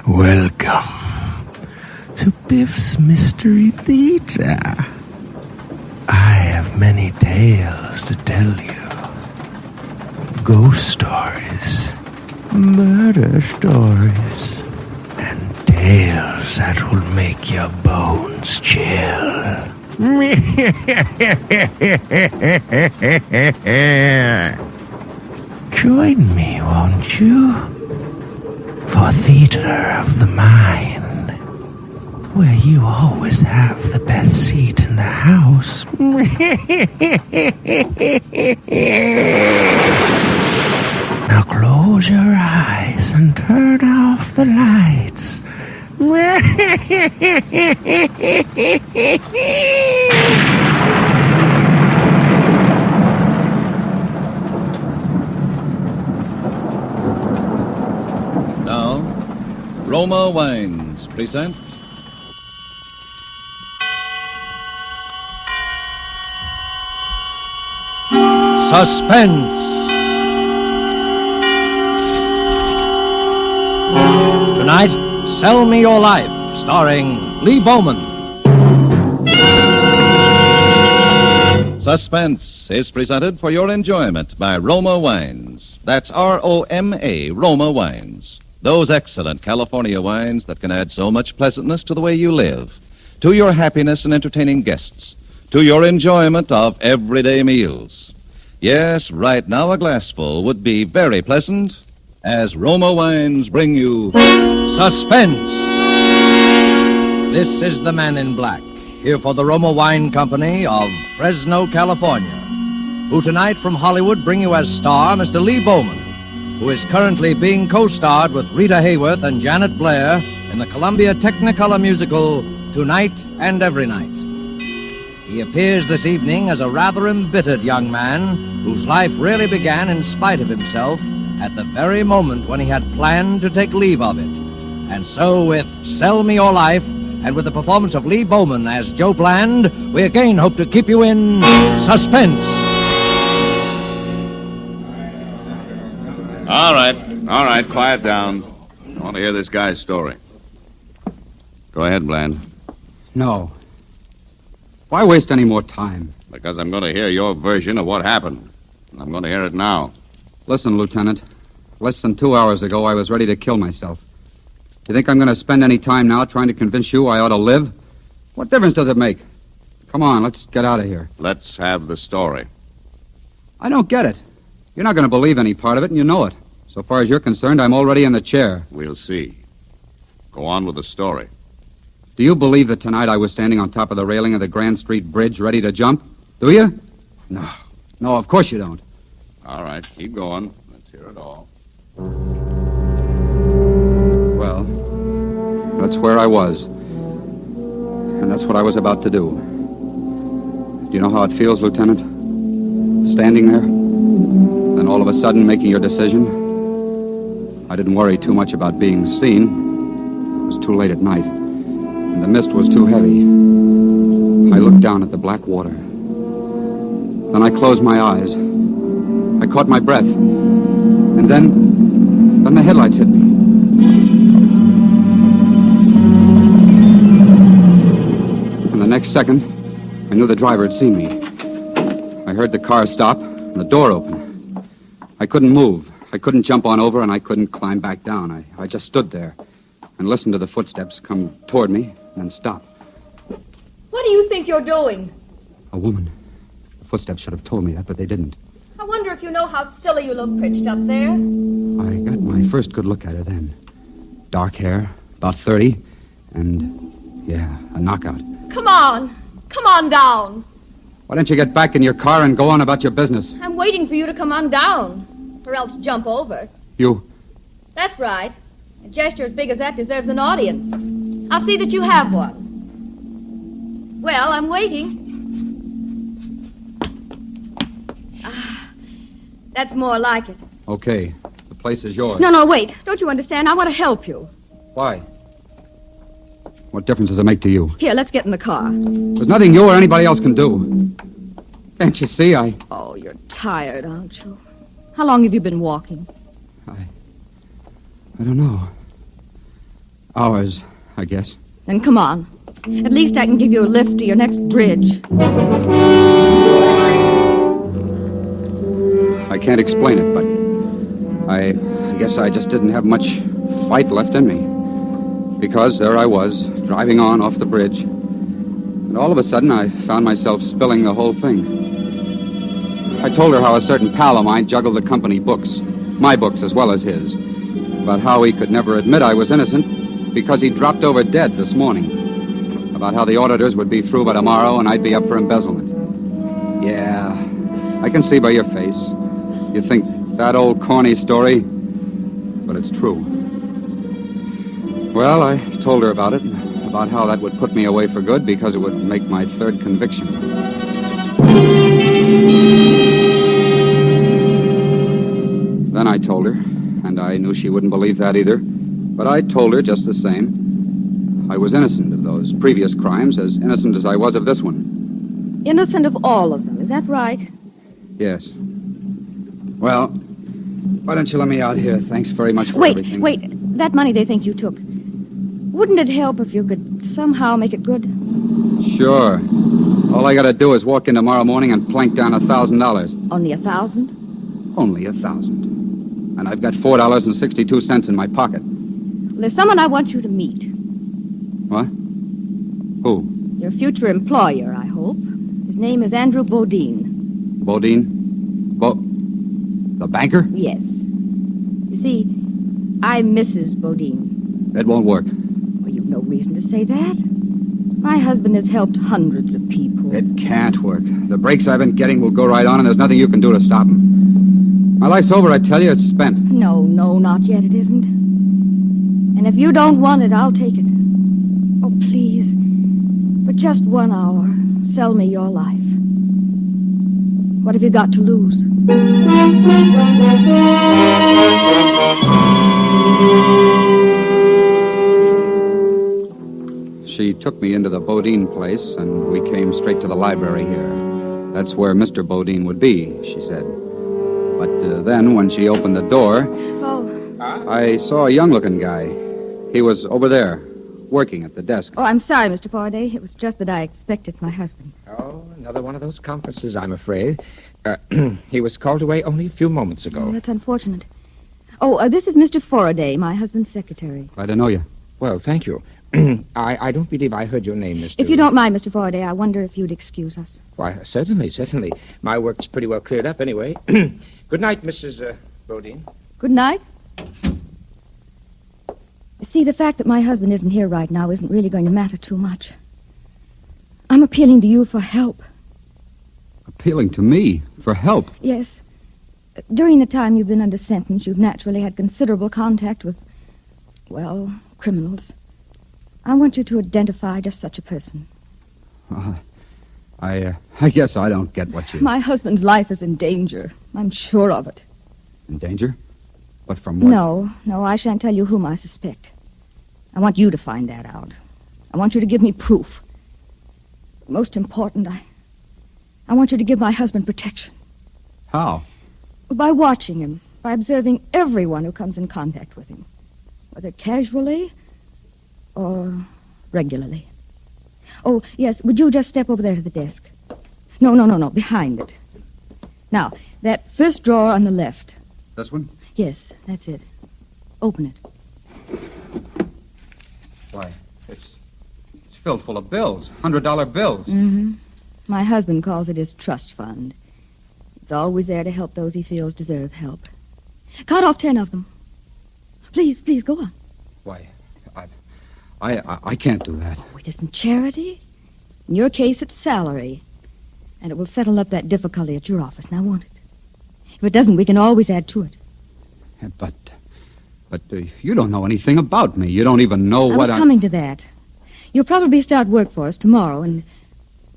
Welcome to Biff's Mystery Theater. I have many tales to tell you. Ghost stories, murder stories, and tales that will make your bones chill. Join me, won't you? For Theater of the Mind, where you always have the best seat in the house. Now close your eyes and turn off the lights. Now, Roma Wines present Suspense. Tonight, Sell Me Your Life, starring Lee Bowman. Suspense is presented for your enjoyment by Roma Wines. That's R-O-M-A, Roma Wines. Those excellent California wines that can add so much pleasantness to the way you live, to your happiness in entertaining guests, to your enjoyment of everyday meals. Yes, right now a glassful would be very pleasant as Roma Wines bring you Suspense. This is the Man in Black, here for the Roma Wine Company of Fresno, California, who tonight from Hollywood bring you as star Mr. Lee Bowman, who is currently being co-starred with Rita Hayworth and Janet Blair in the Columbia Technicolor musical Tonight and Every Night. He appears this evening as a rather embittered young man whose life really began in spite of himself at the very moment when he had planned to take leave of it. And so with Sell Me Your Life, and with the performance of Lee Bowman as Joe Bland, we again hope to keep you in suspense. All right, quiet down. I want to hear this guy's story. Go ahead, Bland. No. Why waste any more time? Because I'm going to hear your version of what happened. I'm going to hear it now. Listen, Lieutenant. Less than 2 hours ago, I was ready to kill myself. You think I'm going to spend any time now trying to convince you I ought to live? What difference does it make? Come on, let's get out of here. Let's have the story. I don't get it. You're not going to believe any part of it, and you know it. So far as you're concerned, I'm already in the chair. We'll see. Go on with the story. Do you believe that tonight I was standing on top of the railing of the Grand Street Bridge ready to jump? Do you? No. No, of course you don't. All right, keep going. Let's hear it all. Well, that's where I was. And that's what I was about to do. Do you know how it feels, Lieutenant? Standing there, then all of a sudden making your decision. I didn't worry too much about being seen. It was too late at night, and the mist was too heavy. I looked down at the black water. Then I closed my eyes. I caught my breath. And then the headlights hit me. And the next second, I knew the driver had seen me. I heard the car stop and the door open. I couldn't move. I couldn't jump on over, and I couldn't climb back down. I just stood there and listened to the footsteps come toward me and then stop. What do you think you're doing? A woman. The footsteps should have told me that, but they didn't. I wonder if you know how silly you look pitched up there. I got my first good look at her then. Dark hair, about 30, and, yeah, a knockout. Come on. Come on down. Why don't you get back in your car and go on about your business? I'm waiting for you to come on down, or else jump over. You? That's right. A gesture as big as that deserves an audience. I'll see that you have one. Well, I'm waiting. That's more like it. Okay. The place is yours. No, wait. Don't you understand? I want to help you. Why? What difference does it make to you? Here, let's get in the car. There's nothing you or anybody else can do. Can't you see? Oh, you're tired, aren't you? How long have you been walking? I don't know. Hours, I guess. Then come on. At least I can give you a lift to your next bridge. I can't explain it, but I guess I just didn't have much fight left in me. Because there I was, driving on off the bridge. And all of a sudden, I found myself spilling the whole thing. I told her how a certain pal of mine juggled the company books, my books as well as his, about how he could never admit I was innocent because he dropped over dead this morning, about how the auditors would be through by tomorrow and I'd be up for embezzlement. Yeah, I can see by your face. You think that old corny story, but it's true. Well, I told her about it, about how that would put me away for good because it would make my third conviction. Then I told her, and I knew she wouldn't believe that either, but I told her just the same. I was innocent of those previous crimes, as innocent as I was of this one. Innocent of all of them, is that right? Yes. Well, why don't you let me out here? Thanks very much for everything. Wait. That money they think you took. Wouldn't it help if you could somehow make it good? Sure. All I gotta do is walk in tomorrow morning and plank down $1,000. Only 1,000? Only 1,000. And I've got $4.62 in my pocket. There's someone I want you to meet. What? Who? Your future employer, I hope. His name is Andrew Bodine. Bodine? The banker? Yes. You see, I'm Mrs. Bodine. It won't work. Well, you've no reason to say that. My husband has helped hundreds of people. It can't work. The breaks I've been getting will go right on, and there's nothing you can do to stop them. My life's over, I tell you. It's spent. No, not yet. It isn't. And if you don't want it, I'll take it. Oh, please. For just 1 hour, sell me your life. What have you got to lose? She took me into the Bodine place, and we came straight to the library here. That's where Mr. Bodine would be, she said. But then, when she opened the door, I saw a young-looking guy. He was over there, working at the desk. Oh, I'm sorry, Mr. Faraday. It was just that I expected my husband. Oh, another one of those conferences, I'm afraid. He was called away only a few moments ago. Oh, that's unfortunate. Oh, this is Mr. Faraday, my husband's secretary. Glad to know you. Well, thank you. I don't believe I heard your name, Mr. If you don't mind, Mr. Faraday, I wonder if you'd excuse us. Why, certainly. My work's pretty well cleared up anyway. Good night, Mrs. Bodine. Good night. See, the fact that my husband isn't here right now isn't really going to matter too much. I'm appealing to you for help. Appealing to me for help? Yes. During the time you've been under sentence, you've naturally had considerable contact with, well, criminals. I want you to identify just such a person. I guess I don't get what you... My husband's life is in danger. I'm sure of it. In danger? But from what? No, I shan't tell you whom I suspect. I want you to find that out. I want you to give me proof. Most important, I want you to give my husband protection. How? By watching him, by observing everyone who comes in contact with him, whether casually or regularly. Oh, yes, would you just step over there to the desk? No, behind it. Now, that first drawer on the left. This one? Yes, that's it. Open it. Why, it's filled full of bills, $100 bills. Mm-hmm. My husband calls it his trust fund. It's always there to help those he feels deserve help. Count off 10 of them. Please, go on. Why, I can't do that. Oh, it isn't charity. In your case, it's salary. And it will settle up that difficulty at your office, now won't it? If it doesn't, we can always add to it. But you don't know anything about me. You don't even know what I was coming to that. You'll probably start work for us tomorrow, and...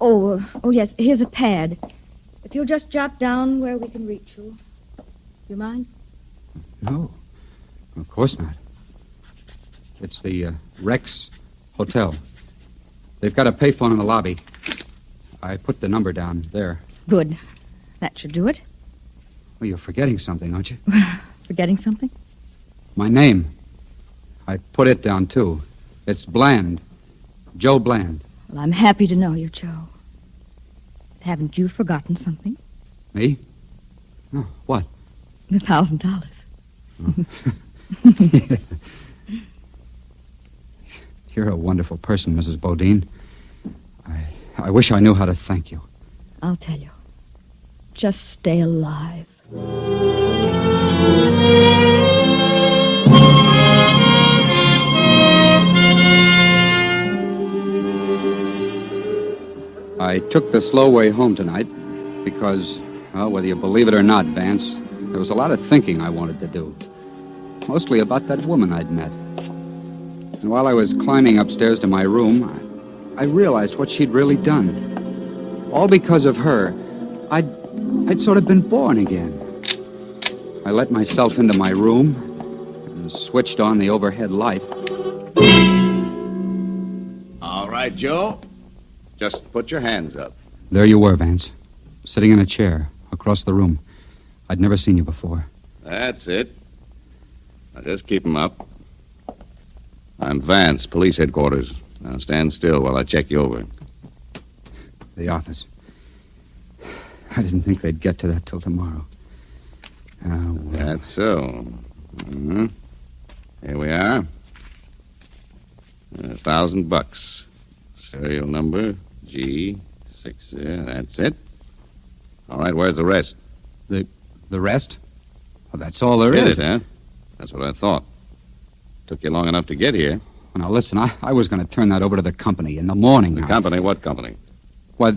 Oh, yes, here's a pad. If you'll just jot down where we can reach you. You mind? No, of course not. It's the Rex Hotel. They've got a payphone in the lobby. I put the number down there. Good. That should do it. Well, you're forgetting something, aren't you? Forgetting something? My name. I put it down, too. It's Bland. Joe Bland. Well, I'm happy to know you, Joe. Haven't you forgotten something? Me? Oh, what? The $1,000. You're a wonderful person, Mrs. Bodine. I wish I knew how to thank you. I'll tell you. Just stay alive. I took the slow way home tonight because, well, whether you believe it or not, Vance, there was a lot of thinking I wanted to do. Mostly about that woman I'd met. And while I was climbing upstairs to my room, I realized what she'd really done. All because of her, I'd sort of been born again. I let myself into my room and switched on the overhead light. All right, Joe. Just put your hands up. There you were, Vance, sitting in a chair across the room. I'd never seen you before. That's it. Now just keep 'em up. I'm Vance, police headquarters. Now stand still while I check you over. The office. I didn't think they'd get to that till tomorrow. Well. That's so. Mm-hmm. Here we are. $1,000. Serial number G6. That's it. All right, where's the rest? The rest? Well, that's all there is. It, huh? That's what I thought. Took you long enough to get here. Well, now, listen, I was going to turn that over to the company in the morning. The company? What company? Why,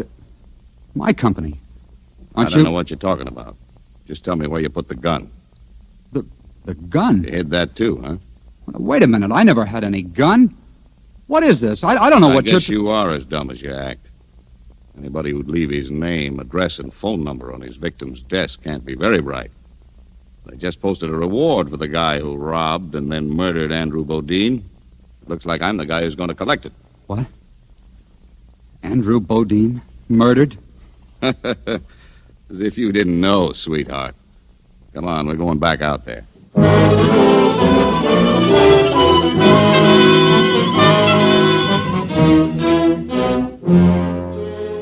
my company. Aren't I don't know what you're talking about. Just tell me where you put the gun. The gun? You hid that too, huh? Well, wait a minute. I never had any gun. What is this? I don't know what I guess you are as dumb as you act. Anybody who'd leave his name, address, and phone number on his victim's desk can't be very bright. They just posted a reward for the guy who robbed and then murdered Andrew Bodine. Looks like I'm the guy who's going to collect it. What? Andrew Bodine? Murdered? As if you didn't know, sweetheart. Come on, we're going back out there.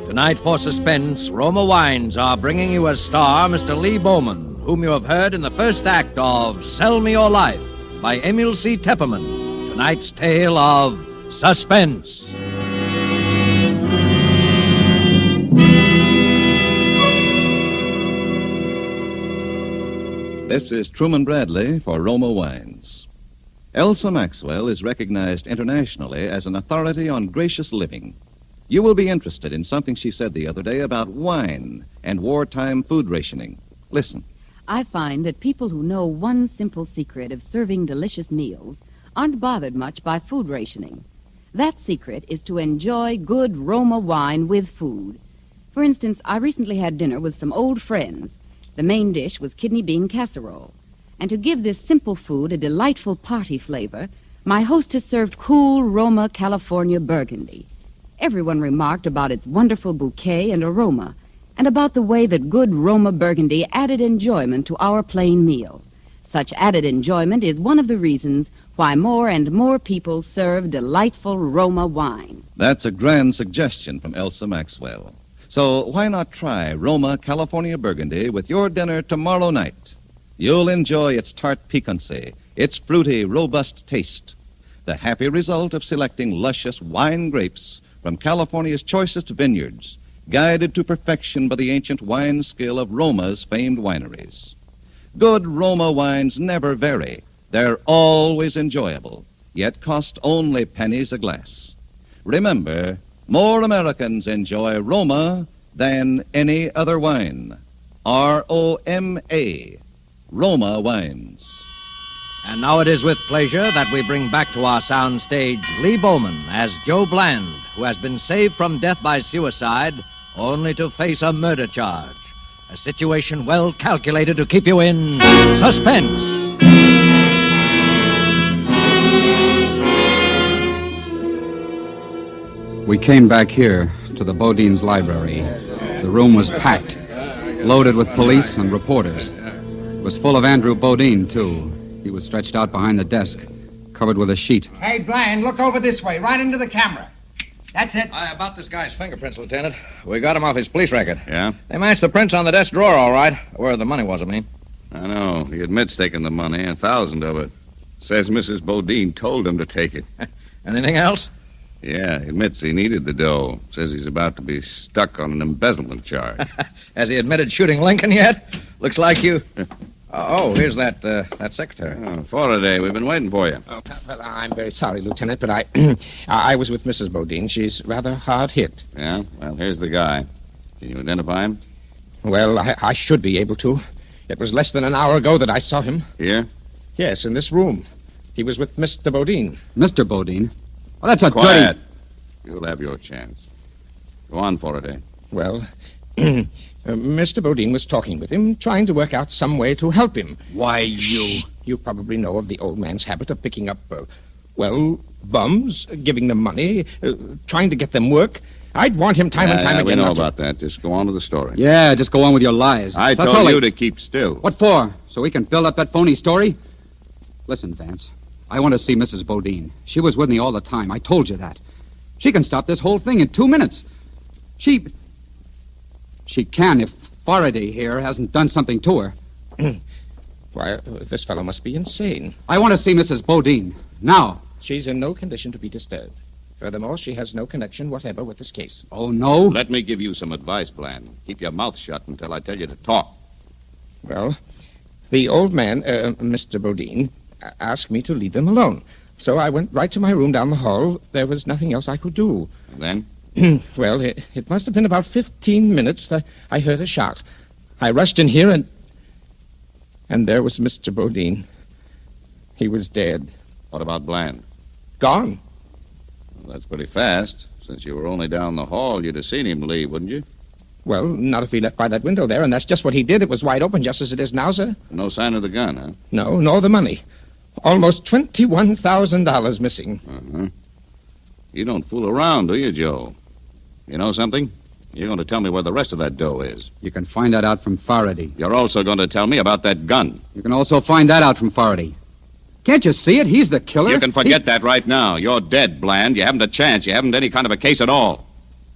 Tonight for Suspense, Roma Wines are bringing you as star Mr. Lee Bowman, whom you have heard in the first act of Sell Me Your Life by Emil C. Tepperman. Tonight's tale of Suspense. This is Truman Bradley for Roma Wines. Elsa Maxwell is recognized internationally as an authority on gracious living. You will be interested in something she said the other day about wine and wartime food rationing. Listen. I find that people who know one simple secret of serving delicious meals aren't bothered much by food rationing. That secret is to enjoy good Roma wine with food. For instance, I recently had dinner with some old friends. The main dish was kidney bean casserole. And to give this simple food a delightful party flavor, my hostess served cool Roma California Burgundy. Everyone remarked about its wonderful bouquet and aroma, and about the way that good Roma Burgundy added enjoyment to our plain meal. Such added enjoyment is one of the reasons why more and more people serve delightful Roma wine. That's a grand suggestion from Elsa Maxwell. So why not try Roma California Burgundy with your dinner tomorrow night? You'll enjoy its tart piquancy, its fruity, robust taste, the happy result of selecting luscious wine grapes from California's choicest vineyards, guided to perfection by the ancient wine skill of Roma's famed wineries. Good Roma wines never vary. They're always enjoyable, yet cost only pennies a glass. Remember, more Americans enjoy Roma than any other wine. R-O-M-A, Roma Wines. And now it is with pleasure that we bring back to our sound stage Lee Bowman as Joe Bland, who has been saved from death by suicide only to face a murder charge. A situation well calculated to keep you in suspense. We came back here to the Bodine's library. The room was packed, loaded with police and reporters. It was full of Andrew Bodine, too. He was stretched out behind the desk, covered with a sheet. Hey, Bland, look over this way, right into the camera. That's it. About this guy's fingerprints, Lieutenant. We got him off his police record. Yeah? They matched the prints on the desk drawer, all right. Where the money was, I mean. I know. He admits taking the money, 1,000 of it. Says Mrs. Bodine told him to take it. Anything else? Yeah, he admits he needed the dough. Says he's about to be stuck on an embezzlement charge. Has he admitted shooting Lincoln yet? Looks like you... here's that secretary. Oh, Faraday, we've been waiting for you. Oh, well, I'm very sorry, Lieutenant, but I was with Mrs. Bodine. She's rather hard hit. Yeah? Well, here's the guy. Can you identify him? Well, I should be able to. It was less than an hour ago that I saw him. Here? Yes, in this room. He was with Mr. Bodine. Mr. Bodine? Well, that's a Quiet. dirty... You'll have your chance. Go on, Faraday. Well, Mr. Bodine was talking with him, trying to work out some way to help him. Why, You probably know of the old man's habit of picking up, bums, giving them money, trying to get them work. I'd want him time and time again. We know about that. Just go on with the story. Yeah, just go on with your lies. I told you to keep still. What for? So we can build up that phony story? Listen, Vance, I want to see Mrs. Bodine. She was with me all the time. I told you that. She can stop this whole thing in 2 minutes. She can if Faraday here hasn't done something to her. Why, this fellow must be insane. I want to see Mrs. Bodine. Now. She's in no condition to be disturbed. Furthermore, she has no connection whatever with this case. Oh, no? Let me give you some advice, Bland. Keep your mouth shut until I tell you to talk. Well, the old man, Mr. Bodine, asked me to leave him alone. So I went right to my room down the hall. There was nothing else I could do. And then? Well, it must have been about 15 minutes that I heard a shot. I rushed in here and there was Mr. Bodine. He was dead. What about Bland? Gone. Well, that's pretty fast. Since you were only down the hall, you'd have seen him leave, wouldn't you? Well, not if he left by that window there, and that's just what he did. It was wide open, just as it is now, sir. No sign of the gun, huh? No, nor the money. Almost $21,000 missing. Uh-huh. You don't fool around, do you, Joe? You know something? You're going to tell me where the rest of that dough is. You can find that out from Faraday. You're also going to tell me about that gun. You can also find that out from Faraday. Can't you see it? He's the killer. You can forget that right now. You're dead, Bland. You haven't a chance. You haven't any kind of a case at all.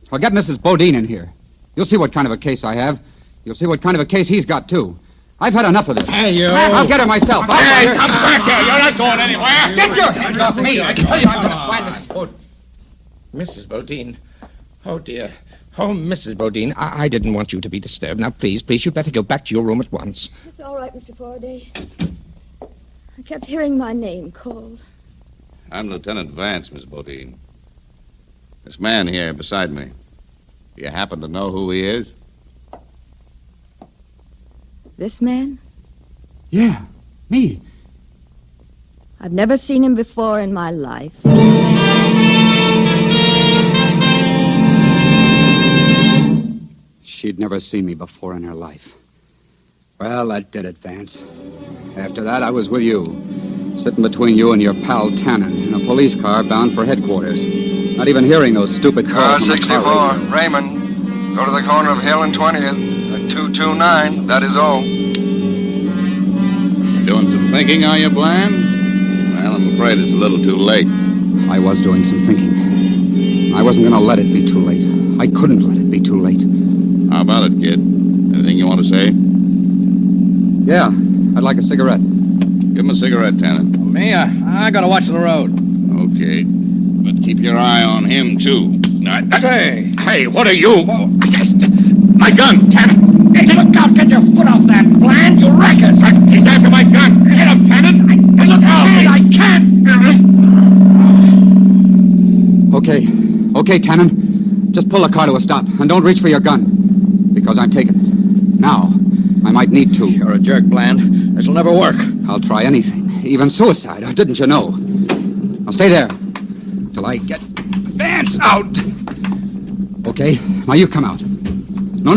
Well, get Mrs. Bodine in here. You'll see what kind of a case I have. You'll see what kind of a case he's got, too. I've had enough of this. Hey, you. I'll get her myself. Hey, come back here. You're not going anywhere. Get your hands off me. I tell you I'm going to find Mrs. Bodine. Mrs. Bodine. Oh, dear. Oh, Mrs. Bodine, I didn't want you to be disturbed. Now, please, you'd better go back to your room at once. It's all right, Mr. Faraday. I kept hearing my name called. I'm Lieutenant Vance, Miss Bodine. This man here beside me. Do you happen to know who he is? This man? Yeah, me. I've never seen him before in my life. She'd never seen me before in her life. Well, that did it, Vance. After that, I was with you, sitting between you and your pal Tannen in a police car bound for headquarters. Not even hearing those stupid Car calls. 64, Raymond. Go to the corner of Hill and 20th at 229. That is all. Doing some thinking, are you, Bland? Well, I'm afraid it's a little too late. I was doing some thinking. I wasn't going to let it be too late. I couldn't let it be too late. How about it, kid? Anything you want to say? Yeah, I'd like a cigarette. Give him a cigarette, Tannen. Me? I gotta watch the road. Okay. But keep your eye on him, too. Hey, what are you? My gun, Tannen! Hey, look out! Get your foot off that, Bland! You wreckers! He's after my gun! Get him, Tannen! Hey, look out! I can't! Okay, Tannen. Just pull the car to a stop, and don't reach for your gun. Because I'm taking it. Now. I might need to. You're a jerk, Bland. This'll never work. I'll try anything, even suicide, or didn't you know? I'll stay there till I get Vance out. Okay, now you come out. No,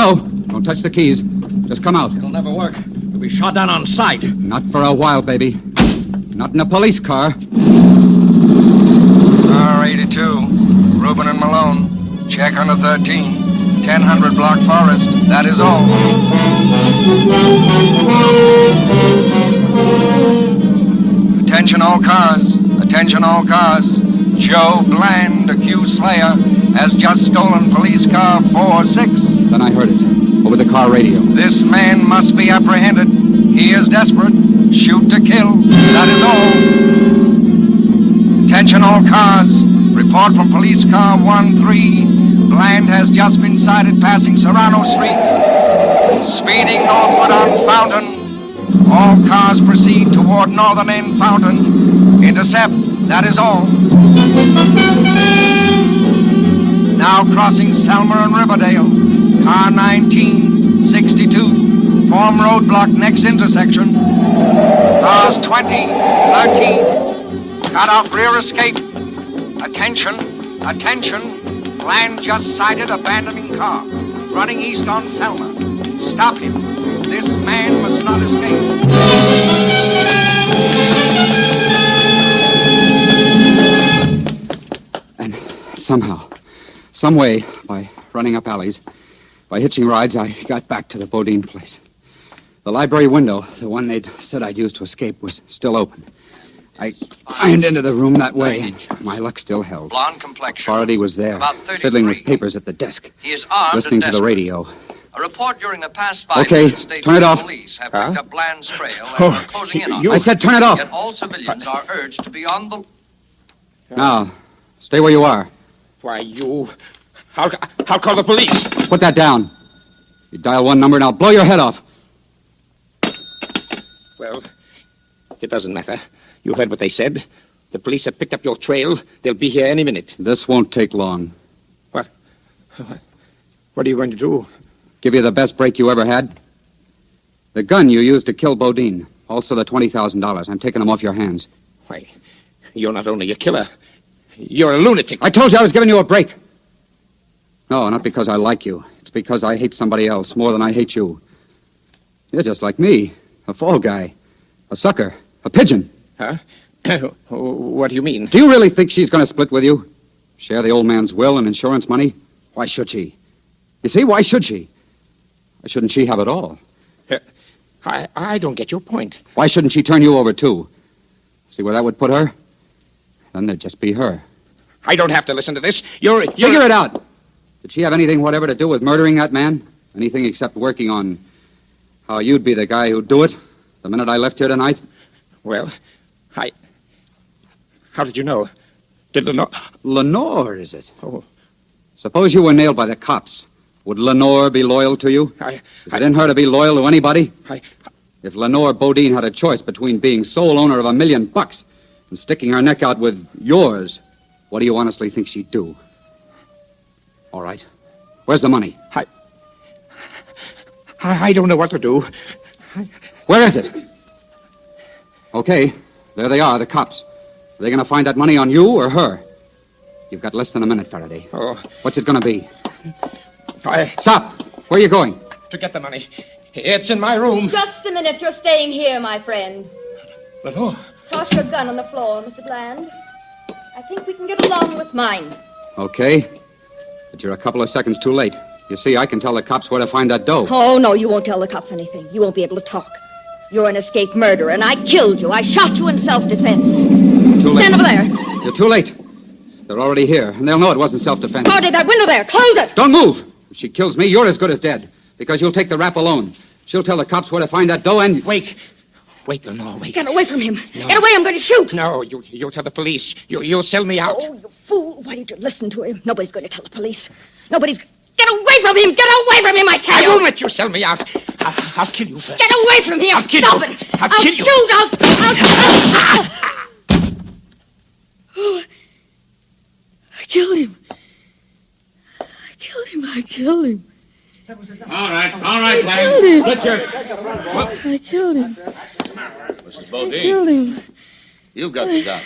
don't touch the keys. Just come out. It'll never work. You'll be shot down on sight. Not for a while, baby. Not in a police car. Car 82, Rubin and Malone. Check under 13. 1000 block forest, that is all. Attention all cars. Attention all cars. Joe Bland, accused slayer, has just stolen police car 46. Then I heard it. Over the car radio. This man must be apprehended. He is desperate. Shoot to kill. That is all. Attention all cars. Report from police car 13. Bland has just been sighted passing Serrano Street. Speeding northward on Fountain. All cars proceed toward northern end Fountain. Intercept. That is all. Now crossing Selmer and Riverdale. Car 1962. Form roadblock next intersection. Cars 20, 13. Cut off rear escape. Attention. Attention. Bland just sighted abandoning car. Running east on Selma. Stop him. This man must not escape. And somehow, some way, by running up alleys, by hitching rides, I got back to the Bodine place. The library window, the one they'd said I'd used to escape, was still open. I climbed into the room that way, and my luck still held. Blonde complexion. Faraday was there, About 33. fiddling with papers at the desk, He is armed listening and to the desperate. radio. A report during the past 5 Okay, minutes states turn it that off. police have picked up Bland's trail and Oh, are closing in on you- him. I said turn it off! Yet all civilians are urged to be on the... Now, stay where you are. Why, you... I'll call the police. Put that down. You dial one number and I'll blow your head off. Well, it doesn't matter. You heard what they said. The police have picked up your trail. They'll be here any minute. This won't take long. What are you going to do? Give you the best break you ever had. The gun you used to kill Bodine. Also the $20,000. I'm taking them off your hands. Why, you're not only a killer. You're a lunatic. I told you I was giving you a break. No, not because I like you. It's because I hate somebody else more than I hate you. You're just like me. A fall guy. A sucker. A pigeon. Huh? What do you mean? Do you really think she's going to split with you? Share the old man's will and insurance money? Why should she? You see, why should she? Why shouldn't she have it all? I don't get your point. Why shouldn't she turn you over, too? See where that would put her? Then there'd just be her. I don't have to listen to this. Figure it out. Did she have anything whatever to do with murdering that man? Anything except working on how you'd be the guy who'd do it the minute I left here tonight? Well, how did you know? Did Lenore... Lenore, is it? Oh. Suppose you were nailed by the cops. Would Lenore be loyal to you? Is it in her to be loyal to anybody? If Lenore Bodine had a choice between being sole owner of $1 million and sticking her neck out with yours, what do you honestly think she'd do? All right. Where's the money? I don't know what to do. Where is it? Okay, there they are, the cops. Are they going to find that money on you or her? You've got less than a minute, Faraday. Oh. What's it going to be? Stop! Where are you going? To get the money. It's in my room. Just a minute. You're staying here, my friend. Lenore. Toss your gun on the floor, Mr. Bland. I think we can get along with mine. Okay. But you're a couple of seconds too late. You see, I can tell the cops where to find that dough. Oh, no, you won't tell the cops anything. You won't be able to talk. You're an escaped murderer, and I killed you. I shot you in self-defense. Too late. Stand over there. You're too late. They're already here, and they'll know it wasn't self-defense. Faraday, that window there. Close it. Don't move. If she kills me, you're as good as dead. Because you'll take the rap alone. She'll tell the cops where to find that dough and... Wait, Lenore, wait. Get away from him. No. Get away, I'm going to shoot. No, you'll tell the police. You'll sell me out. Oh, you fool. Why didn't you listen to him? Nobody's going to tell the police. Nobody's... Get away from him! Get away from him, I tell you! I won't let you sell me out. I'll kill you first. Get away from here! I'll kill Stop you. it! I'll kill you. Shoot! Oh, I killed him. I killed him. All right, killed him. Richard. I killed him. Mrs. Bodine, Killed him. you've got the gun.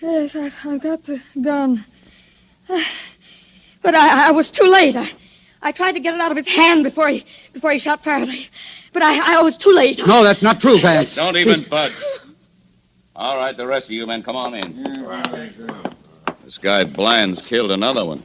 Yes, I've got the gun. But I was too late. I tried to get it out of his hand before he shot Faraday. But I was too late. No, that's not true, Vance. Don't even budge. All right, the rest of you men, come on in. This guy Bland's killed another one.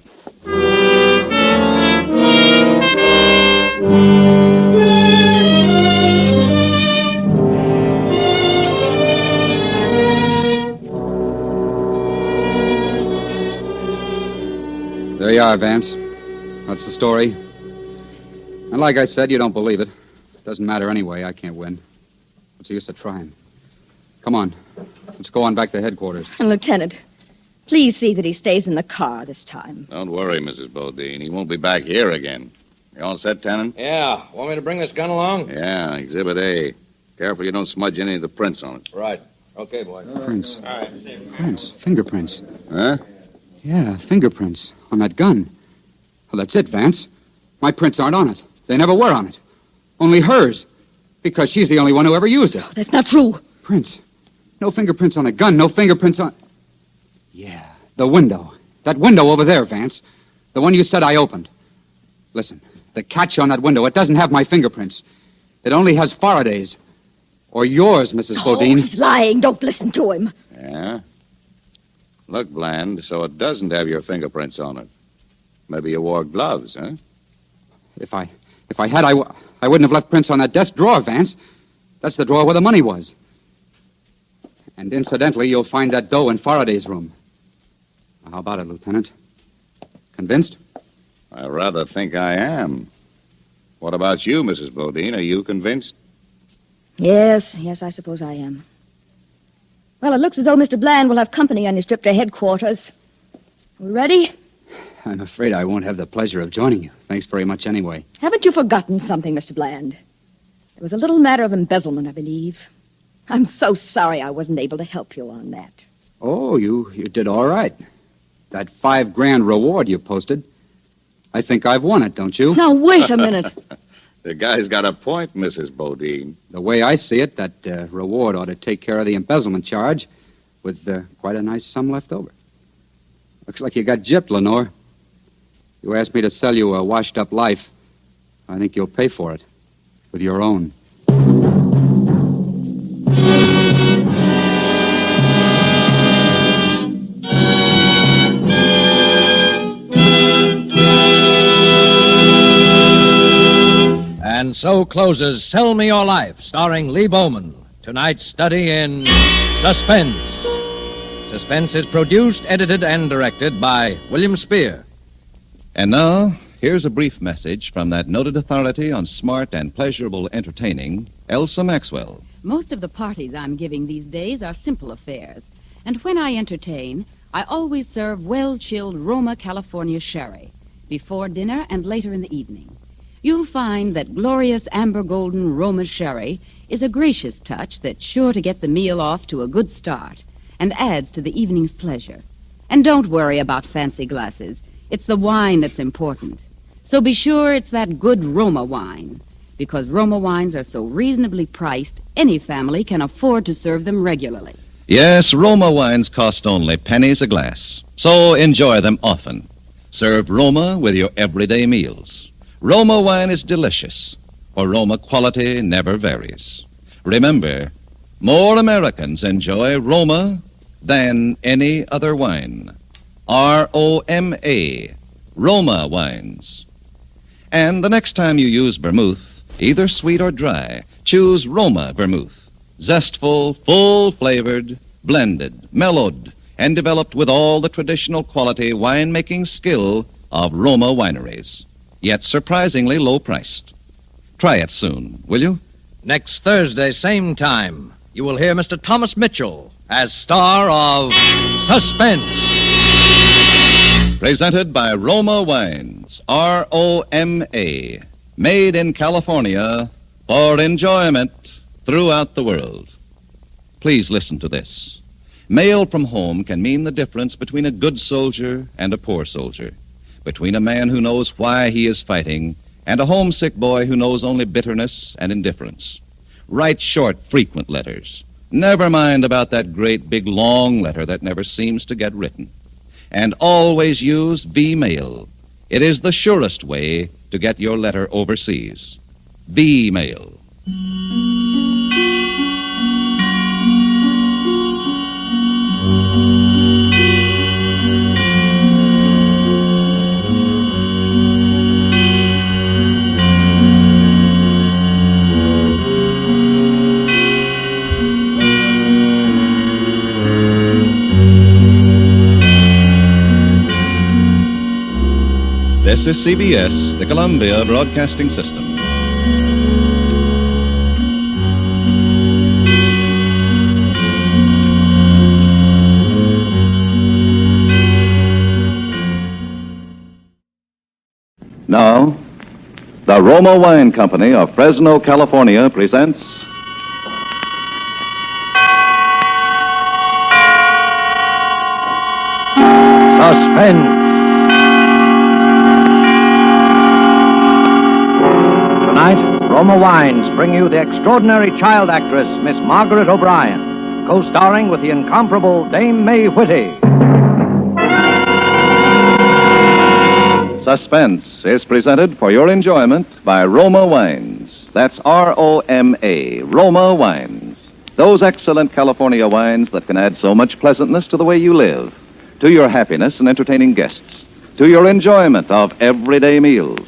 There you are, Vance. That's the story. And like I said, you don't believe it. Doesn't matter anyway. I can't win. What's the use of trying? Come on. Let's go on back to headquarters. And, Lieutenant, please see that he stays in the car this time. Don't worry, Mrs. Bodine. He won't be back here again. You all set, Tannen? Yeah. Want me to bring this gun along? Yeah, Exhibit A. Careful you don't smudge any of the prints on it. Right. Okay, boy. Prints. All right. Prints. Fingerprints. Huh? Yeah, fingerprints on that gun. Well, that's it, Vance. My prints aren't on it. They never were on it. Only hers. Because she's the only one who ever used it. Oh, that's not true. Prints. No fingerprints on a gun. No fingerprints on... Yeah, the window. That window over there, Vance. The one you said I opened. Listen, the catch on that window, it doesn't have my fingerprints. It only has Faraday's. Or yours, Mrs. Bodine. Oh, he's lying. Don't listen to him. Yeah? Look, Bland, so it doesn't have your fingerprints on it. Maybe you wore gloves, huh? If I had, I wouldn't have left prints on that desk drawer, Vance. That's the drawer where the money was. And incidentally, you'll find that dough in Faraday's room. How about it, Lieutenant? Convinced? I rather think I am. What about you, Mrs. Bodine? Are you convinced? Yes, I suppose I am. Well, it looks as though Mr. Bland will have company on his trip to headquarters. We ready? I'm afraid I won't have the pleasure of joining you. Thanks very much anyway. Haven't you forgotten something, Mr. Bland? It was a little matter of embezzlement, I believe. I'm so sorry I wasn't able to help you on that. Oh, you did all right. That $5,000 reward you posted, I think I've won it, don't you? Now, wait a minute. The guy's got a point, Mrs. Bodine. The way I see it, that reward ought to take care of the embezzlement charge with quite a nice sum left over. Looks like you got gypped, Lenore. You asked me to sell you a washed-up life. I think you'll pay for it with your own. And so closes Sell Me Your Life, starring Lee Bowman. Tonight's study in Suspense. Suspense is produced, edited, and directed by William Spear. And now, here's a brief message from that noted authority on smart and pleasurable entertaining, Elsa Maxwell. Most of the parties I'm giving these days are simple affairs. And when I entertain, I always serve well-chilled Roma, California sherry before dinner and later in the evening. You'll find that glorious amber golden Roma sherry is a gracious touch that's sure to get the meal off to a good start and adds to the evening's pleasure. And don't worry about fancy glasses. It's the wine that's important. So be sure it's that good Roma wine. Because Roma wines are so reasonably priced, any family can afford to serve them regularly. Yes, Roma wines cost only pennies a glass. So enjoy them often. Serve Roma with your everyday meals. Roma wine is delicious, for Roma quality never varies. Remember, more Americans enjoy Roma than any other wine. R-O-M-A, Roma wines. And the next time you use vermouth, either sweet or dry, choose Roma vermouth. Zestful, full-flavored, blended, mellowed, and developed with all the traditional quality winemaking skill of Roma wineries, yet surprisingly low-priced. Try it soon, will you? Next Thursday, same time, you will hear Mr. Thomas Mitchell as star of Suspense. Presented by Roma Wines, R-O-M-A, made in California for enjoyment throughout the world. Please listen to this. Mail from home can mean the difference between a good soldier and a poor soldier, between a man who knows why he is fighting and a homesick boy who knows only bitterness and indifference. Write short, frequent letters. Never mind about that great, big, long letter that never seems to get written. And always use V-mail. It is the surest way to get your letter overseas. V-mail. This is CBS, the Columbia Broadcasting System. Now, the Roma Wine Company of Fresno, California presents Suspense. Tonight, Roma Wines bring you the extraordinary child actress, Miss Margaret O'Brien, co-starring with the incomparable Dame May Whitty. Suspense is presented for your enjoyment by Roma Wines. That's R-O-M-A, Roma Wines. Those excellent California wines that can add so much pleasantness to the way you live, to your happiness in entertaining guests, to your enjoyment of everyday meals.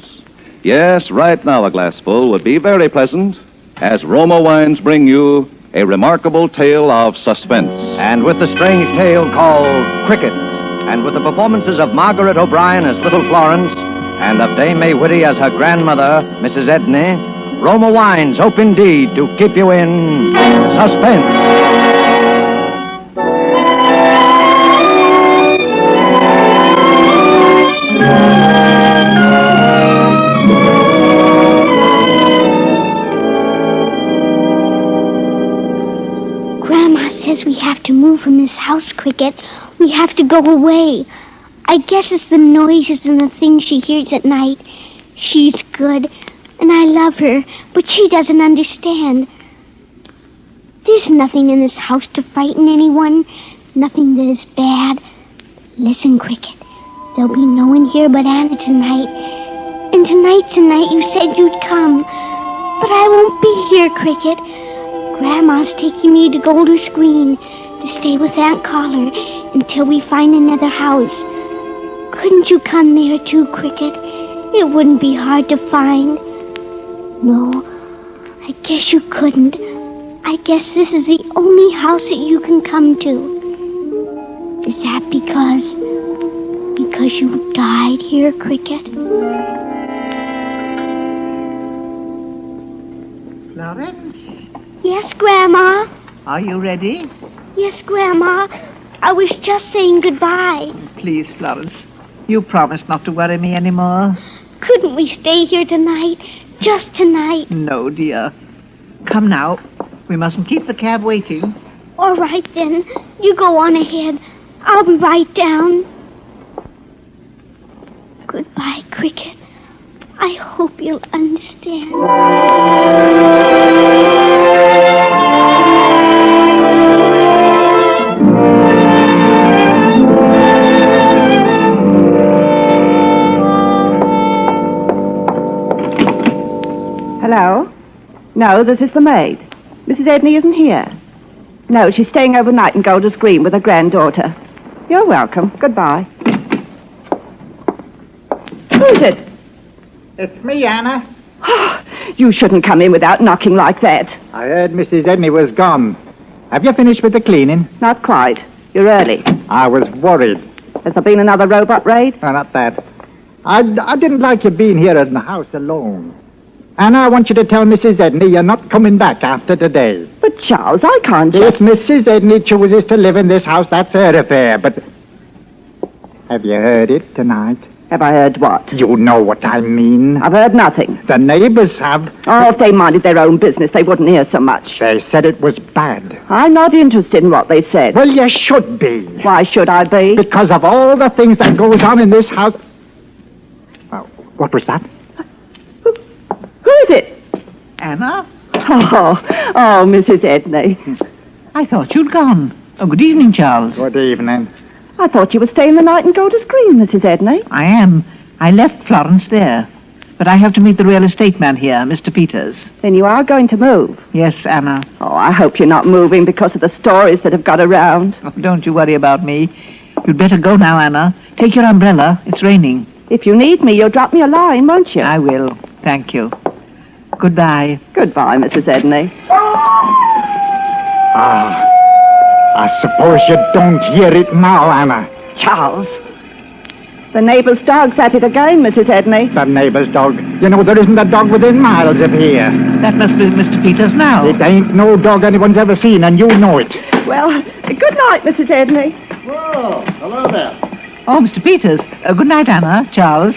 Yes, right now a glassful would be very pleasant as Roma Wines bring you a remarkable tale of suspense. And with the strange tale called Cricket, and with the performances of Margaret O'Brien as Little Florence, and of Dame May Whitty as her grandmother, Mrs. Edney, Roma Wines hope indeed to keep you in suspense. Grandma says we have to move from this house, Cricket. We have to go away. I guess it's the noises and the things she hears at night. She's good, and I love her, but she doesn't understand. There's nothing in this house to frighten anyone, nothing that is bad. Listen, Cricket, there'll be no one here but Anna tonight. And tonight you said you'd come. But I won't be here, Cricket. Grandma's taking me to Golders Green to stay with Aunt Collar until we find another house. Couldn't you come there too, Cricket? It wouldn't be hard to find. No, I guess you couldn't. I guess this is the only house that you can come to. Is that because you died here, Cricket? Florence? Yes, Grandma? Are you ready? Yes, Grandma. I was just saying goodbye. Please, Florence. You promised not to worry me anymore. Couldn't we stay here tonight? Just tonight? No, dear. Come now. We mustn't keep the cab waiting. All right, then. You go on ahead. I'll be right down. Goodbye, Cricket. I hope you'll understand. Hello? No, this is the maid. Mrs. Edney isn't here. No, she's staying overnight in Golders Green with her granddaughter. You're welcome. Goodbye. Who's it? It's me, Anna. You shouldn't come in without knocking like that. I heard Mrs. Edney was gone. Have you finished with the cleaning? Not quite. You're early. I was worried. Has there been another robot raid? No, not that. I didn't like you being here in the house alone. And I want you to tell Mrs. Edney you're not coming back after today. But, Charles, I can't If Mrs. Edney chooses to live in this house, that's her affair, but... Have you heard it tonight? Have I heard what? You know what I mean. I've heard nothing. The neighbors have. Oh, if they minded their own business, they wouldn't hear so much. They said it was bad. I'm not interested in what they said. Well, you should be. Why should I be? Because of all the things that goes on in this house. What was that? Who is it? Anna? Oh, Mrs. Edney. I thought you'd gone. Oh, good evening, Charles. Good evening. I thought you were staying the night in Golders Green, Mrs. Edney. I am. I left Florence there. But I have to meet the real estate man here, Mr. Peters. Then you are going to move? Yes, Anna. Oh, I hope you're not moving because of the stories that have got around. Oh, don't you worry about me. You'd better go now, Anna. Take your umbrella. It's raining. If you need me, you'll drop me a line, won't you? I will. Thank you. Goodbye. Goodbye, Mrs. Edney. I suppose you don't hear it now, Anna. Charles. The neighbour's dog's at it again, Mrs. Edney. The neighbour's dog. You know, there isn't a dog within miles of here. That must be Mr. Peters now. It ain't no dog anyone's ever seen, and you know it. Well, good night, Mrs. Edney. Whoa, hello there. Oh, Mr. Peters. Good night, Anna, Charles.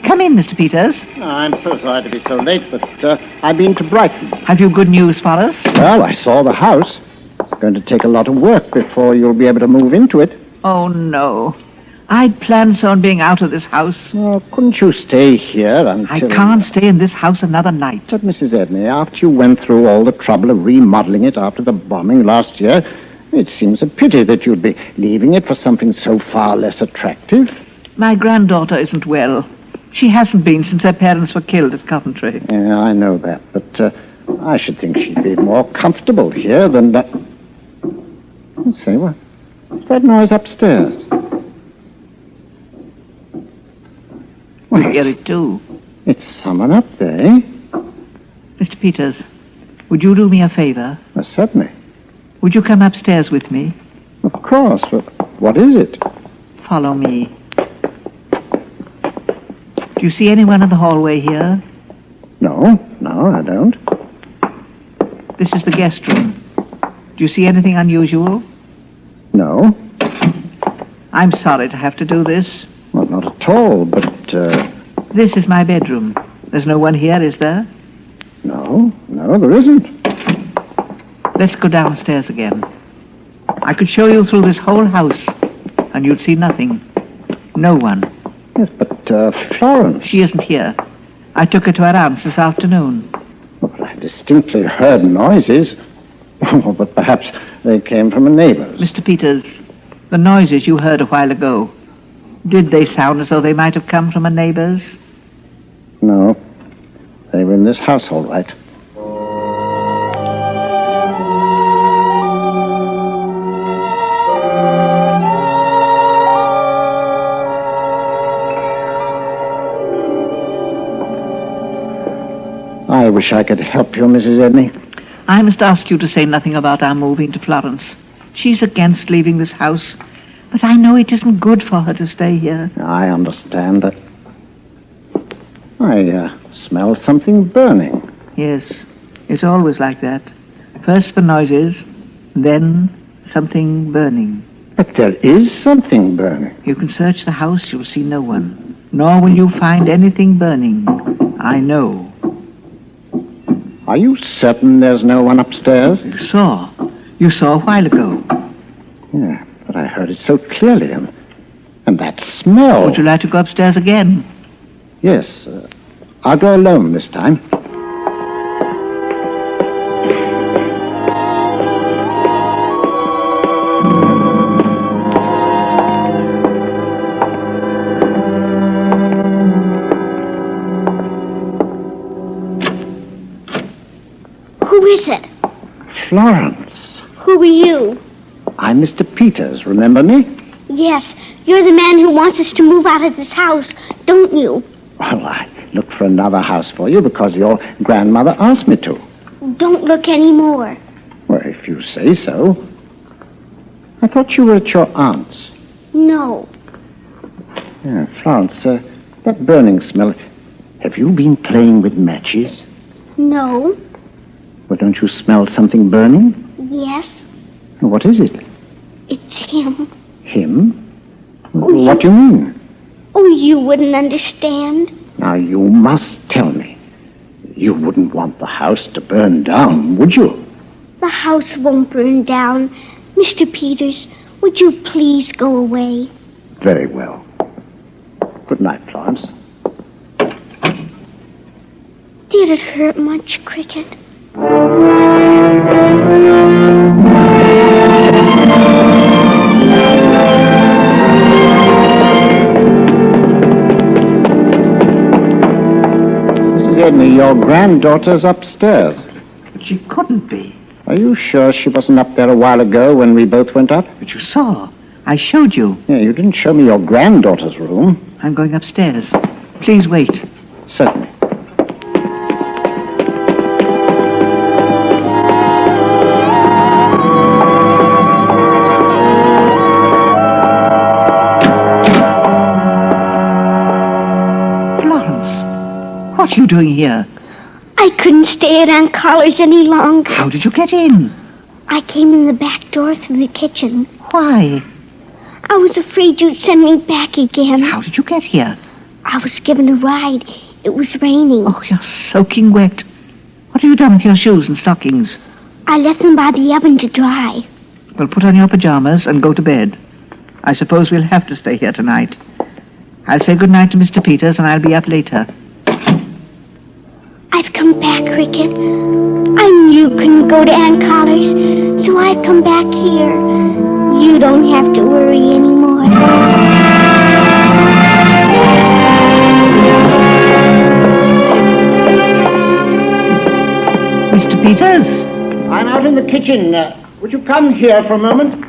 Come in, Mr. Peters. Oh, I'm so sorry to be so late, but I've been to Brighton. Have you good news for us? Well, I saw the house. It's going to take a lot of work before you'll be able to move into it. Oh, no. I'd planned on being out of this house. Oh, couldn't you stay here until... I can't stay in this house another night. But, Mrs. Edney, after you went through all the trouble of remodeling it after the bombing last year, it seems a pity that you'd be leaving it for something so far less attractive. My granddaughter isn't well. She hasn't been since her parents were killed at Coventry. Yeah, I know that, but I should think she'd be more comfortable here than that... Let's see, what's that noise upstairs? Well, I hear it too. It's someone up there, eh? Mr. Peters, would you do me a favor? Certainly. Would you come upstairs with me? Of course. What is it? Follow me. Do you see anyone in the hallway here? No, I don't. This is the guest room. Do you see anything unusual? No. I'm sorry to have to do this. Well, not at all, but, This is my bedroom. There's no one here, is there? No, there isn't. Let's go downstairs again. I could show you through this whole house, and you'd see nothing. No one. Yes, but, Florence... She isn't here. I took her to her aunt's this afternoon. Well, I distinctly heard noises. Oh, but perhaps they came from a neighbor's. Mr. Peters, the noises you heard a while ago, did they sound as though they might have come from a neighbor's? No. They were in this house, all right. I wish I could help you, Mrs. Edney. I must ask you to say nothing about our moving to Florence. She's against leaving this house, but I know it isn't good for her to stay here. I understand that. I smell something burning. Yes, it's always like that. First the noises, then something burning. But there is something burning. You can search the house, you'll see no one. Nor will you find anything burning. I know. Are you certain there's no one upstairs? You saw a while ago. Yeah, but I heard it so clearly, and that smell... Would you like to go upstairs again? Yes, I'll go alone this time. Who is it? Florence. Who are you? I'm Mr. Peters, remember me? Yes, you're the man who wants us to move out of this house, don't you? Well, I looked for another house for you because your grandmother asked me to. Don't look anymore. Well, if you say so. I thought you were at your aunt's. No. Yeah, Florence, that burning smell. Have you been playing with matches? No. Well, don't you smell something burning? Yes. What is it? It's him. Him? What do you mean? Oh, you wouldn't understand. Now, you must tell me. You wouldn't want the house to burn down, would you? The house won't burn down. Mr. Peters, would you please go away? Very well. Good night, Florence. Did it hurt much, Cricket? Mrs. Edney, your granddaughter's upstairs. But she couldn't be. Are you sure she wasn't up there a while ago when we both went up? But you saw. I showed you. Yeah, you didn't show me your granddaughter's room. I'm going upstairs. Please wait. Certainly. doing here? I couldn't stay at Aunt Collar's any longer. How did you get in? I came in the back door through the kitchen. Why? I was afraid you'd send me back again. How did you get here? I was given a ride. It was raining. Oh, you're soaking wet. What have you done with your shoes and stockings? I left them by the oven to dry. Well, put on your pajamas and go to bed. I suppose we'll have to stay here tonight. I'll say good night to Mr. Peters, and I'll be up later. I've come back, Cricket. I knew you couldn't go to Aunt Collar's, so I've come back here. You don't have to worry anymore. Mr. Peters? I'm out in the kitchen. Would you come here for a moment?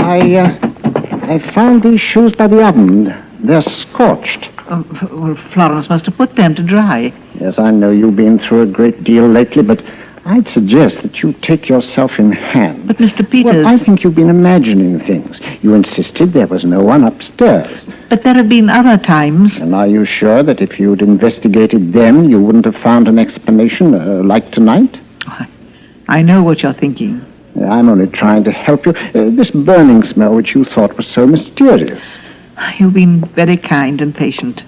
I found these shoes by the oven. They're scorched. Oh, well, Florence must have put them to dry. Yes, I know you've been through a great deal lately, but I'd suggest that you take yourself in hand. But, Mr. Peters... Well, I think you've been imagining things. You insisted there was no one upstairs. But there have been other times. And are you sure that if you'd investigated them, you wouldn't have found an explanation like tonight? I know what you're thinking. I'm only trying to help you. This burning smell which you thought was so mysterious. You've been very kind and patient.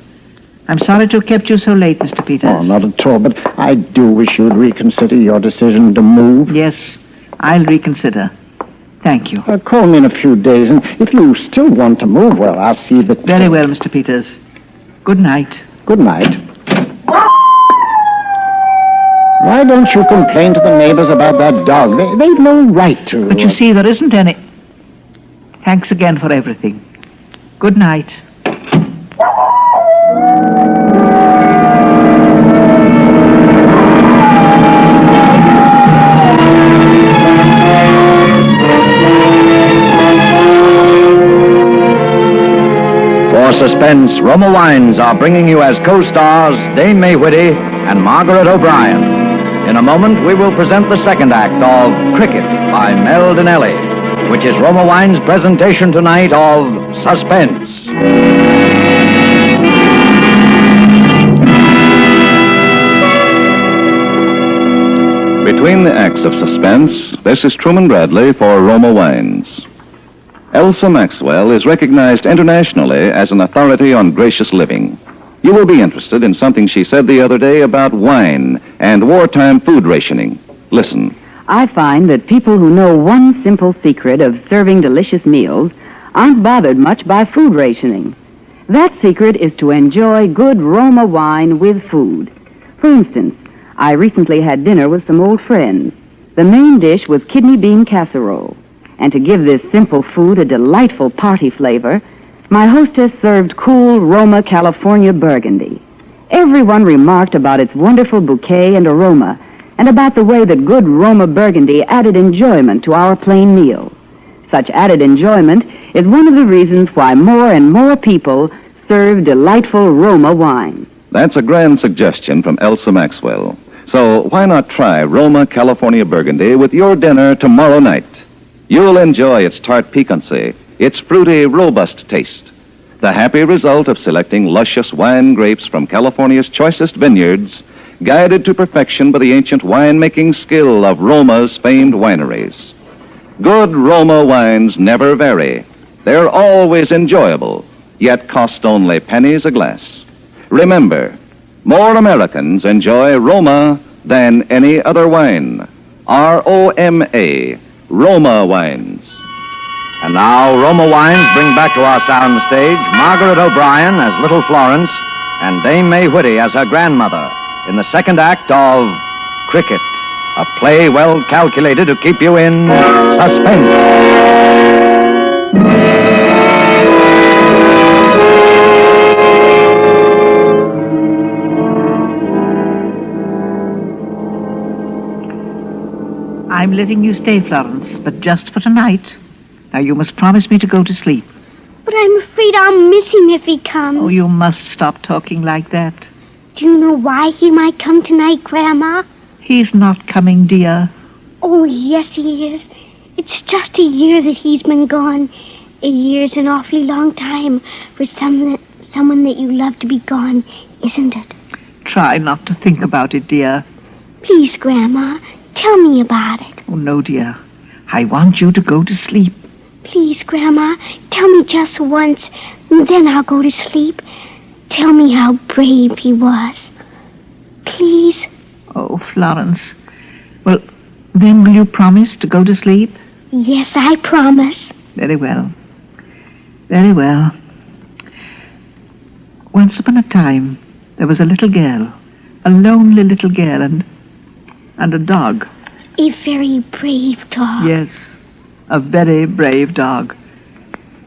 I'm sorry to have kept you so late, Mr. Peters. Oh, not at all, but I do wish you'd reconsider your decision to move. Yes, I'll reconsider. Thank you. Call me in a few days, and if you still want to move, well, I'll see that... Very well, Mr. Peters. Good night. Good night. Why don't you complain to the neighbors about that dog? They've no right to... But you see, there isn't any... Thanks again for everything. Good night. For Suspense, Roma Wines are bringing you as co-stars Dame May Whitty and Margaret O'Brien. In a moment, we will present the second act of Cricket by Mel Dinelli, which is Roma Wine's presentation tonight of Suspense. Between the acts of Suspense, this is Truman Bradley for Roma Wines. Elsa Maxwell is recognized internationally as an authority on gracious living. You will be interested in something she said the other day about wine and wartime food rationing. Listen. I find that people who know one simple secret of serving delicious meals aren't bothered much by food rationing. That secret is to enjoy good Roma wine with food. For instance, I recently had dinner with some old friends. The main dish was kidney bean casserole. And to give this simple food a delightful party flavor, my hostess served cool Roma California Burgundy. Everyone remarked about its wonderful bouquet and aroma, and about the way that good Roma Burgundy added enjoyment to our plain meal. Such added enjoyment is one of the reasons why more and more people serve delightful Roma wine. That's a grand suggestion from Elsa Maxwell. So why not try Roma California Burgundy with your dinner tomorrow night? You'll enjoy its tart piquancy, its fruity, robust taste, the happy result of selecting luscious wine grapes from California's choicest vineyards, guided to perfection by the ancient wine-making skill of Roma's famed wineries. Good Roma wines never vary. They're always enjoyable, yet cost only pennies a glass. Remember, more Americans enjoy Roma than any other wine. R-O-M-A, Roma wines. And now, Roma Wines bring back to our sound stage Margaret O'Brien as Little Florence and Dame May Whitty as her grandmother in the second act of Cricket, a play well calculated to keep you in suspense. I'm letting you stay, Florence, but just for tonight. Now, you must promise me to go to sleep. But I'm afraid I'll miss him if he comes. Oh, you must stop talking like that. Do you know why he might come tonight, Grandma? He's not coming, dear. Oh, yes, he is. It's just a year that he's been gone. A year's an awfully long time for someone that you love to be gone, isn't it? try not to think about it, dear. Please, Grandma, tell me about it. Oh, no, dear. I want you to go to sleep. Please, Grandma, tell me just once, and then I'll go to sleep. Tell me how brave he was. Please? Oh, Florence. Well, then will you promise to go to sleep? Yes, I promise. Very well. Very well. Once upon a time, there was a little girl, a lonely little girl, and a dog. A very brave dog. Yes, a very brave dog.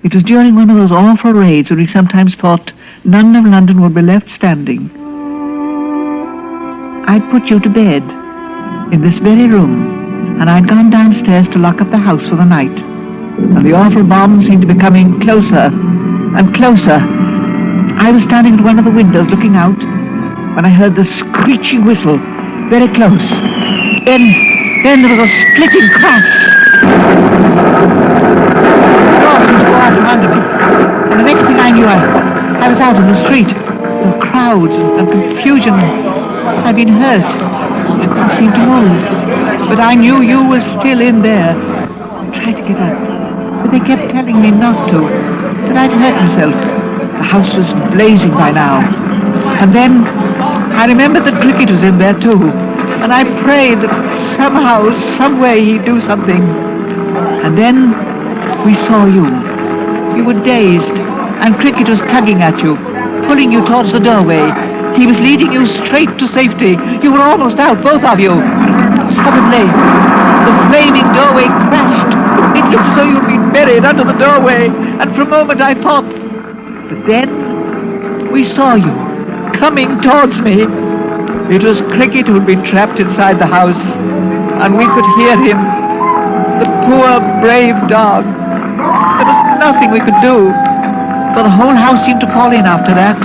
It was during one of those awful raids when we sometimes thought none of London would be left standing. I'd put you to bed in this very room, and I'd gone downstairs to lock up the house for the night. And the awful bomb seemed to be coming closer and closer. I was standing at one of the windows looking out when I heard the screeching whistle very close. Then there was a splitting crash. The door seemed to go out from under me. And the next thing I knew, I was out in the street. There were crowds and confusion. I'd been hurt. I couldn't seem to move. But I knew you were still in there. I tried to get up, but they kept telling me not to, that I'd hurt myself. The house was blazing by now. And then I remembered that Cricket was in there too. And I prayed that somehow, some way he'd do something. And then we saw you. You were dazed, and Cricket was tugging at you, pulling you towards the doorway. He was leading you straight to safety. You were almost out, both of you. Suddenly, the flaming doorway crashed. It looked as though you'd been buried under the doorway, and for a moment I thought... But then we saw you coming towards me. It was Cricket who'd been trapped inside the house, and we could hear him. The poor, brave dog. There was nothing we could do, for the whole house seemed to fall in after that.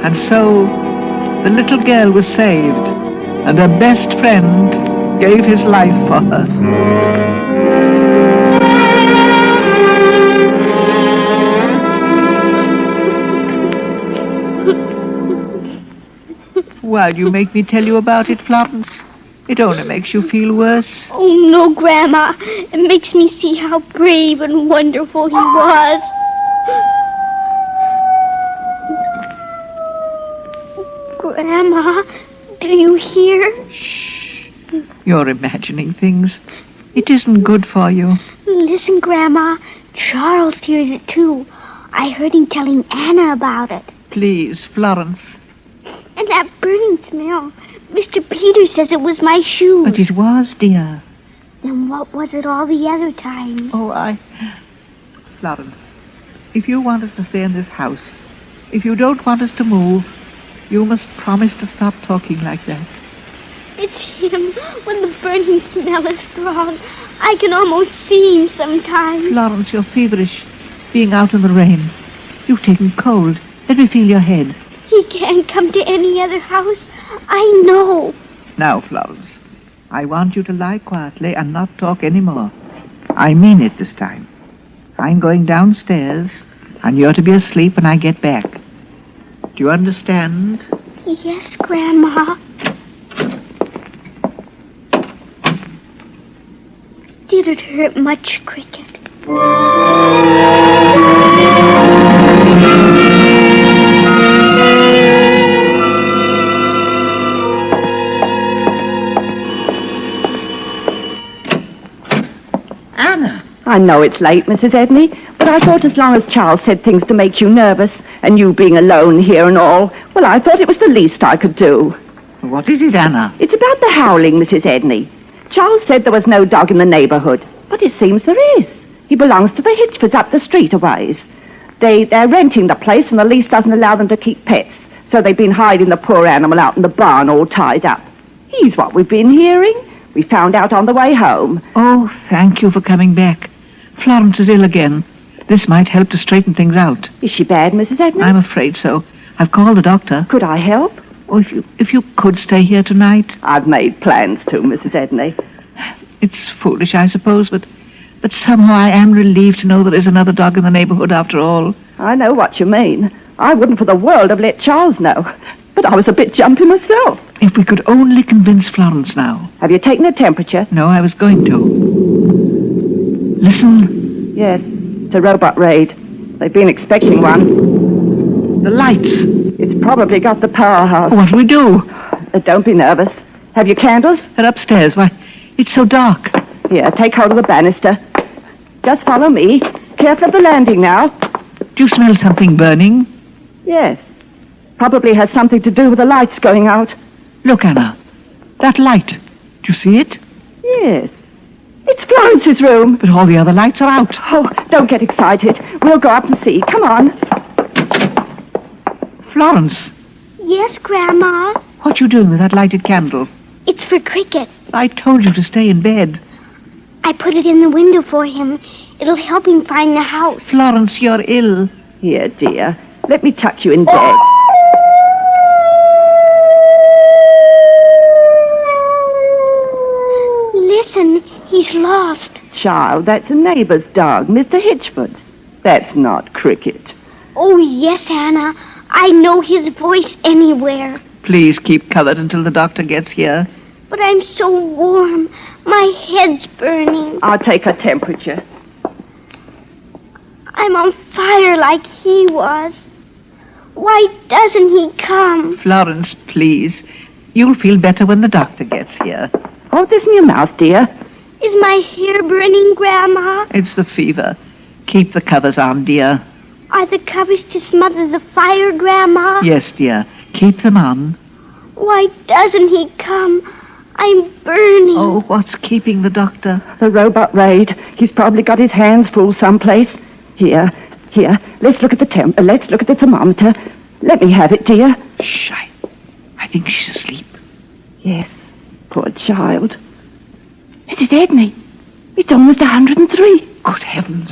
And so, the little girl was saved, and her best friend gave his life for her. Why do you make me tell you about it, Florence? It only makes you feel worse. Oh, no, Grandma. It makes me see how brave and wonderful he was. Grandma, do you hear? Shh. You're imagining things. It isn't good for you. Listen, Grandma. Charles hears it, too. I heard him telling Anna about it. Please, Florence. And that burning smell. Mr. Peters says it was my shoes. But it was, dear. Then what was it all the other times? Oh, Florence, if you want us to stay in this house, if you don't want us to move, you must promise to stop talking like that. It's him. When the burning smell is strong, I can almost see him sometimes. Florence, you're feverish, being out in the rain. You've taken cold. Let me feel your head. He can't come to any other house. I know. Now, Florence, I want you to lie quietly and not talk any more. I mean it this time. I'm going downstairs, and you're to be asleep when I get back. Do you understand? Yes, Grandma. Did it hurt much, Cricket? I know it's late, Mrs. Edney, but I thought as long as Charles said things to make you nervous, and you being alone here and all, well, I thought it was the least I could do. What is it, Anna? It's about the howling, Mrs. Edney. Charles said there was no dog in the neighborhood, but it seems there is. He belongs to the Hitchfords up the street a ways. They're renting the place, and the lease doesn't allow them to keep pets, so they've been hiding the poor animal out in the barn all tied up. He's what we've been hearing. We found out on the way home. Oh, thank you for coming back. Florence is ill again. This might help to straighten things out. Is she bad, Mrs. Edney? I'm afraid so. I've called the doctor. Could I help? Oh, if you could stay here tonight. I've made plans to, Mrs. Edney. It's foolish, I suppose, but But somehow I am relieved to know there is another dog in the neighborhood after all. I know what you mean. I wouldn't for the world have let Charles know. But I was a bit jumpy myself. If we could only convince Florence now. Have you taken a temperature? No, I was going to. Listen. Yes, it's a robot raid. They've been expecting one. The lights. It's probably got the powerhouse. What do we do? Don't be nervous. Have you candles? They're upstairs. Why, it's so dark. Here, take hold of the banister. Just follow me. Careful of the landing now. Do you smell something burning? Yes. Probably has something to do with the lights going out. Look, Anna. That light. Do you see it? Yes. It's Florence's room. But all the other lights are out. Oh, don't get excited. We'll go up and see. Come on. Florence. Yes, Grandma? What you doing with that lighted candle? It's for Cricket. I told you to stay in bed. I put it in the window for him. It'll help him find the house. Florence, you're ill. Here, dear. Let me tuck you in bed. Listen, he's lost. Child, that's a neighbor's dog, Mr. Hitchford. That's not Cricket. Oh, yes, Anna. I know his voice anywhere. Please keep covered until the doctor gets here. But I'm so warm. My head's burning. I'll take a temperature. I'm on fire like he was. Why doesn't he come? Florence, please. You'll feel better when the doctor gets here. Hold this in your mouth, dear. Is my hair burning, Grandma? It's the fever. Keep the covers on, dear. Are the covers to smother the fire, Grandma? Yes, dear. Keep them on. Why doesn't he come? I'm burning. Oh, what's keeping the doctor? The robot raid. He's probably got his hands full someplace. Here. Let's look at the let's look at the thermometer. Let me have it, dear. Shh, I think she's asleep. Yes, poor child. It is Edney. It's almost 103. Good heavens.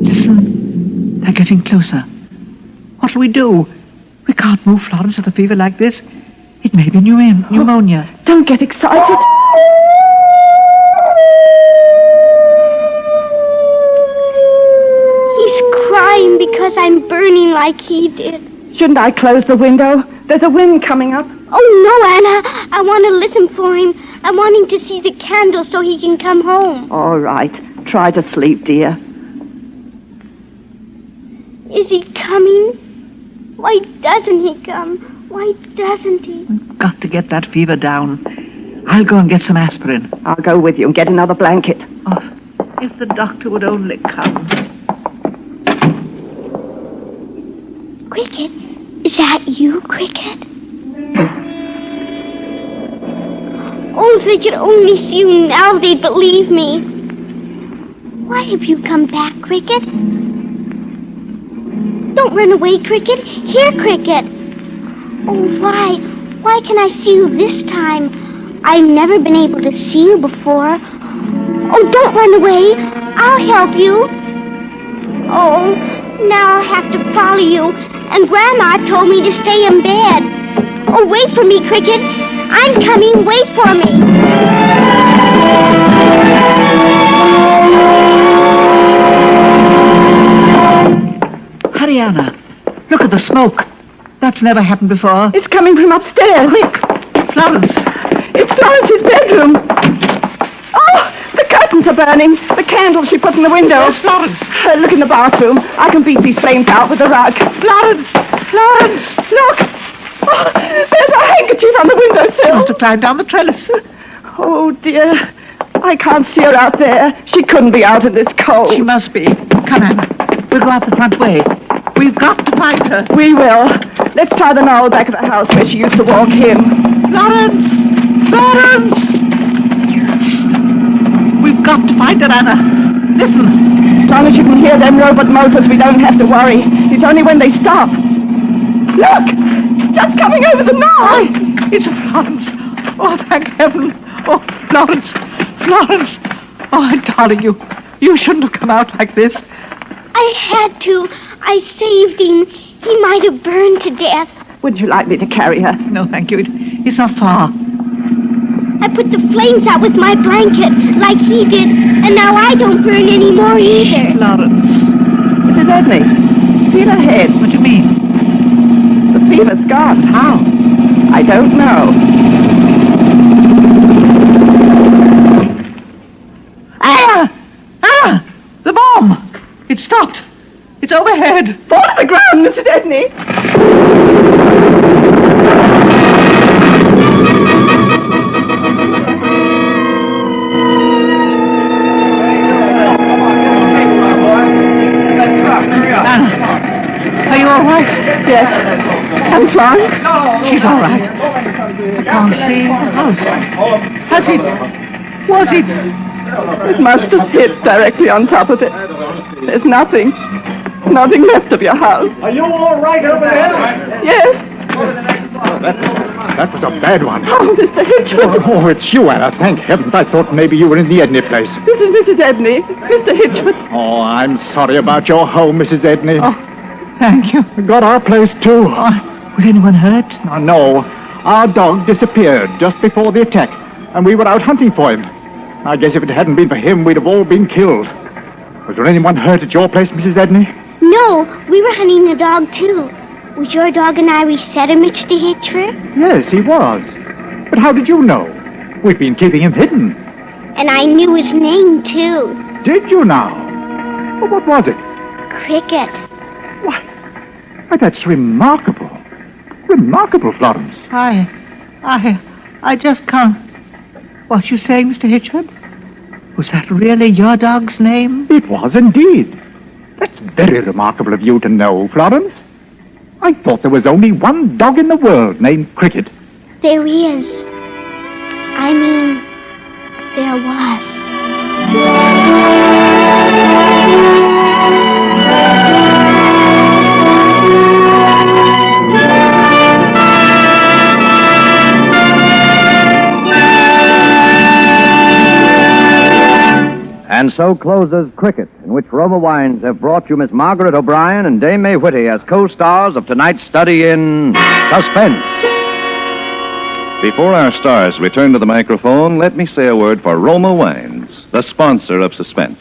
Listen, they're getting closer. What'll we do? We can't move Florence with a fever like this. It may be pneumonia. Oh, don't get excited. He's crying because I'm burning like he did. Shouldn't I close the window? There's a wind coming up. Oh, no, Anna. I want to listen for him. I want him to see the candle so he can come home. All right. Try to sleep, dear. Is he coming? Why doesn't he come? Why doesn't he? We've got to get that fever down. I'll go and get some aspirin. I'll go with you and get another blanket. Oh, if the doctor would only come. Cricket? Is that you, Cricket? Oh, if they could only see you now, they'd believe me. Why have you come back, Cricket? Don't run away, Cricket. Here, Cricket. Oh, why? Why can I see you this time? I've never been able to see you before. Oh, don't run away. I'll help you. Oh, now I'll have to follow you. And Grandma told me to stay in bed. Oh, wait for me, Cricket. I'm coming. Wait for me. Hurry, Anna. Look at the smoke. That's never happened before. It's coming from upstairs. Quick! Florence! It's Florence's bedroom. Oh, the curtains are burning. The candle she put in the window. Where's Florence? Look in the bathroom. I can beat these flames out with a rug. Florence! Florence! Look! Oh, there's a handkerchief on the windowsill. She must have climbed down the trellis. Oh, dear. I can't see her out there. She couldn't be out in this cold. She must be. Come, Anna. We'll go out the front way. We've got to find her. We will. Let's try the knoll back of the house where she used to walk him. Florence! Florence! We've got to find her, Anna. Listen. As long as you can hear them robot motors, we don't have to worry. It's only when they stop. Look! Just coming over the knoll! It's Florence. Oh, thank heaven. Oh, Florence. Florence. Oh, darling, you shouldn't have come out like this. I had to. I saved him. He might have burned to death. Would you like me to carry her? No, thank you. It's not far. I put the flames out with my blanket, like he did, and now I don't burn anymore either. Florence. Mrs. Edney, feel her head. What do you mean? The fever's gone. How? I don't know. The bomb! It stopped. It's overhead. Fall to the ground, Mrs. Edney. Anna, are you all right? Yes. And Florence? She's all right. I can't see the house. Has it? Was it? It must have hit directly on top of it. There's nothing left of your house. Are you all right over there? Yes. That was a bad one. Oh, Mr. Hitchwood. Oh, it's you, Anna. Thank heavens. I thought maybe you were in the Edney place. This is Mrs. Edney. Mr. Hitchwood. Oh, I'm sorry about your home, Mrs. Edney. Oh, thank you. We got our place, too. Was anyone hurt? Oh, no. Our dog disappeared just before the attack, and we were out hunting for him. I guess if it hadn't been for him, we'd have all been killed. Was there anyone hurt at your place, Mrs. Edney? No, we were hunting the dog, too. Was your dog an Irish setter, Mr. Hitchford? Yes, he was. But how did you know? We've been keeping him hidden. And I knew his name, too. Did you now? Well, what was it? Cricket. Why, that's remarkable. Remarkable, Florence. I just can't... What you say, Mr. Hitchford? Was that really your dog's name? It was indeed. That's very remarkable of you to know, Florence. I thought there was only one dog in the world named Cricket. There is. I mean, there was. And so closes Cricket, in which Roma Wines have brought you Miss Margaret O'Brien and Dame May Whitty as co-stars of tonight's study in Suspense. Before our stars return to the microphone, let me say a word for Roma Wines, the sponsor of Suspense.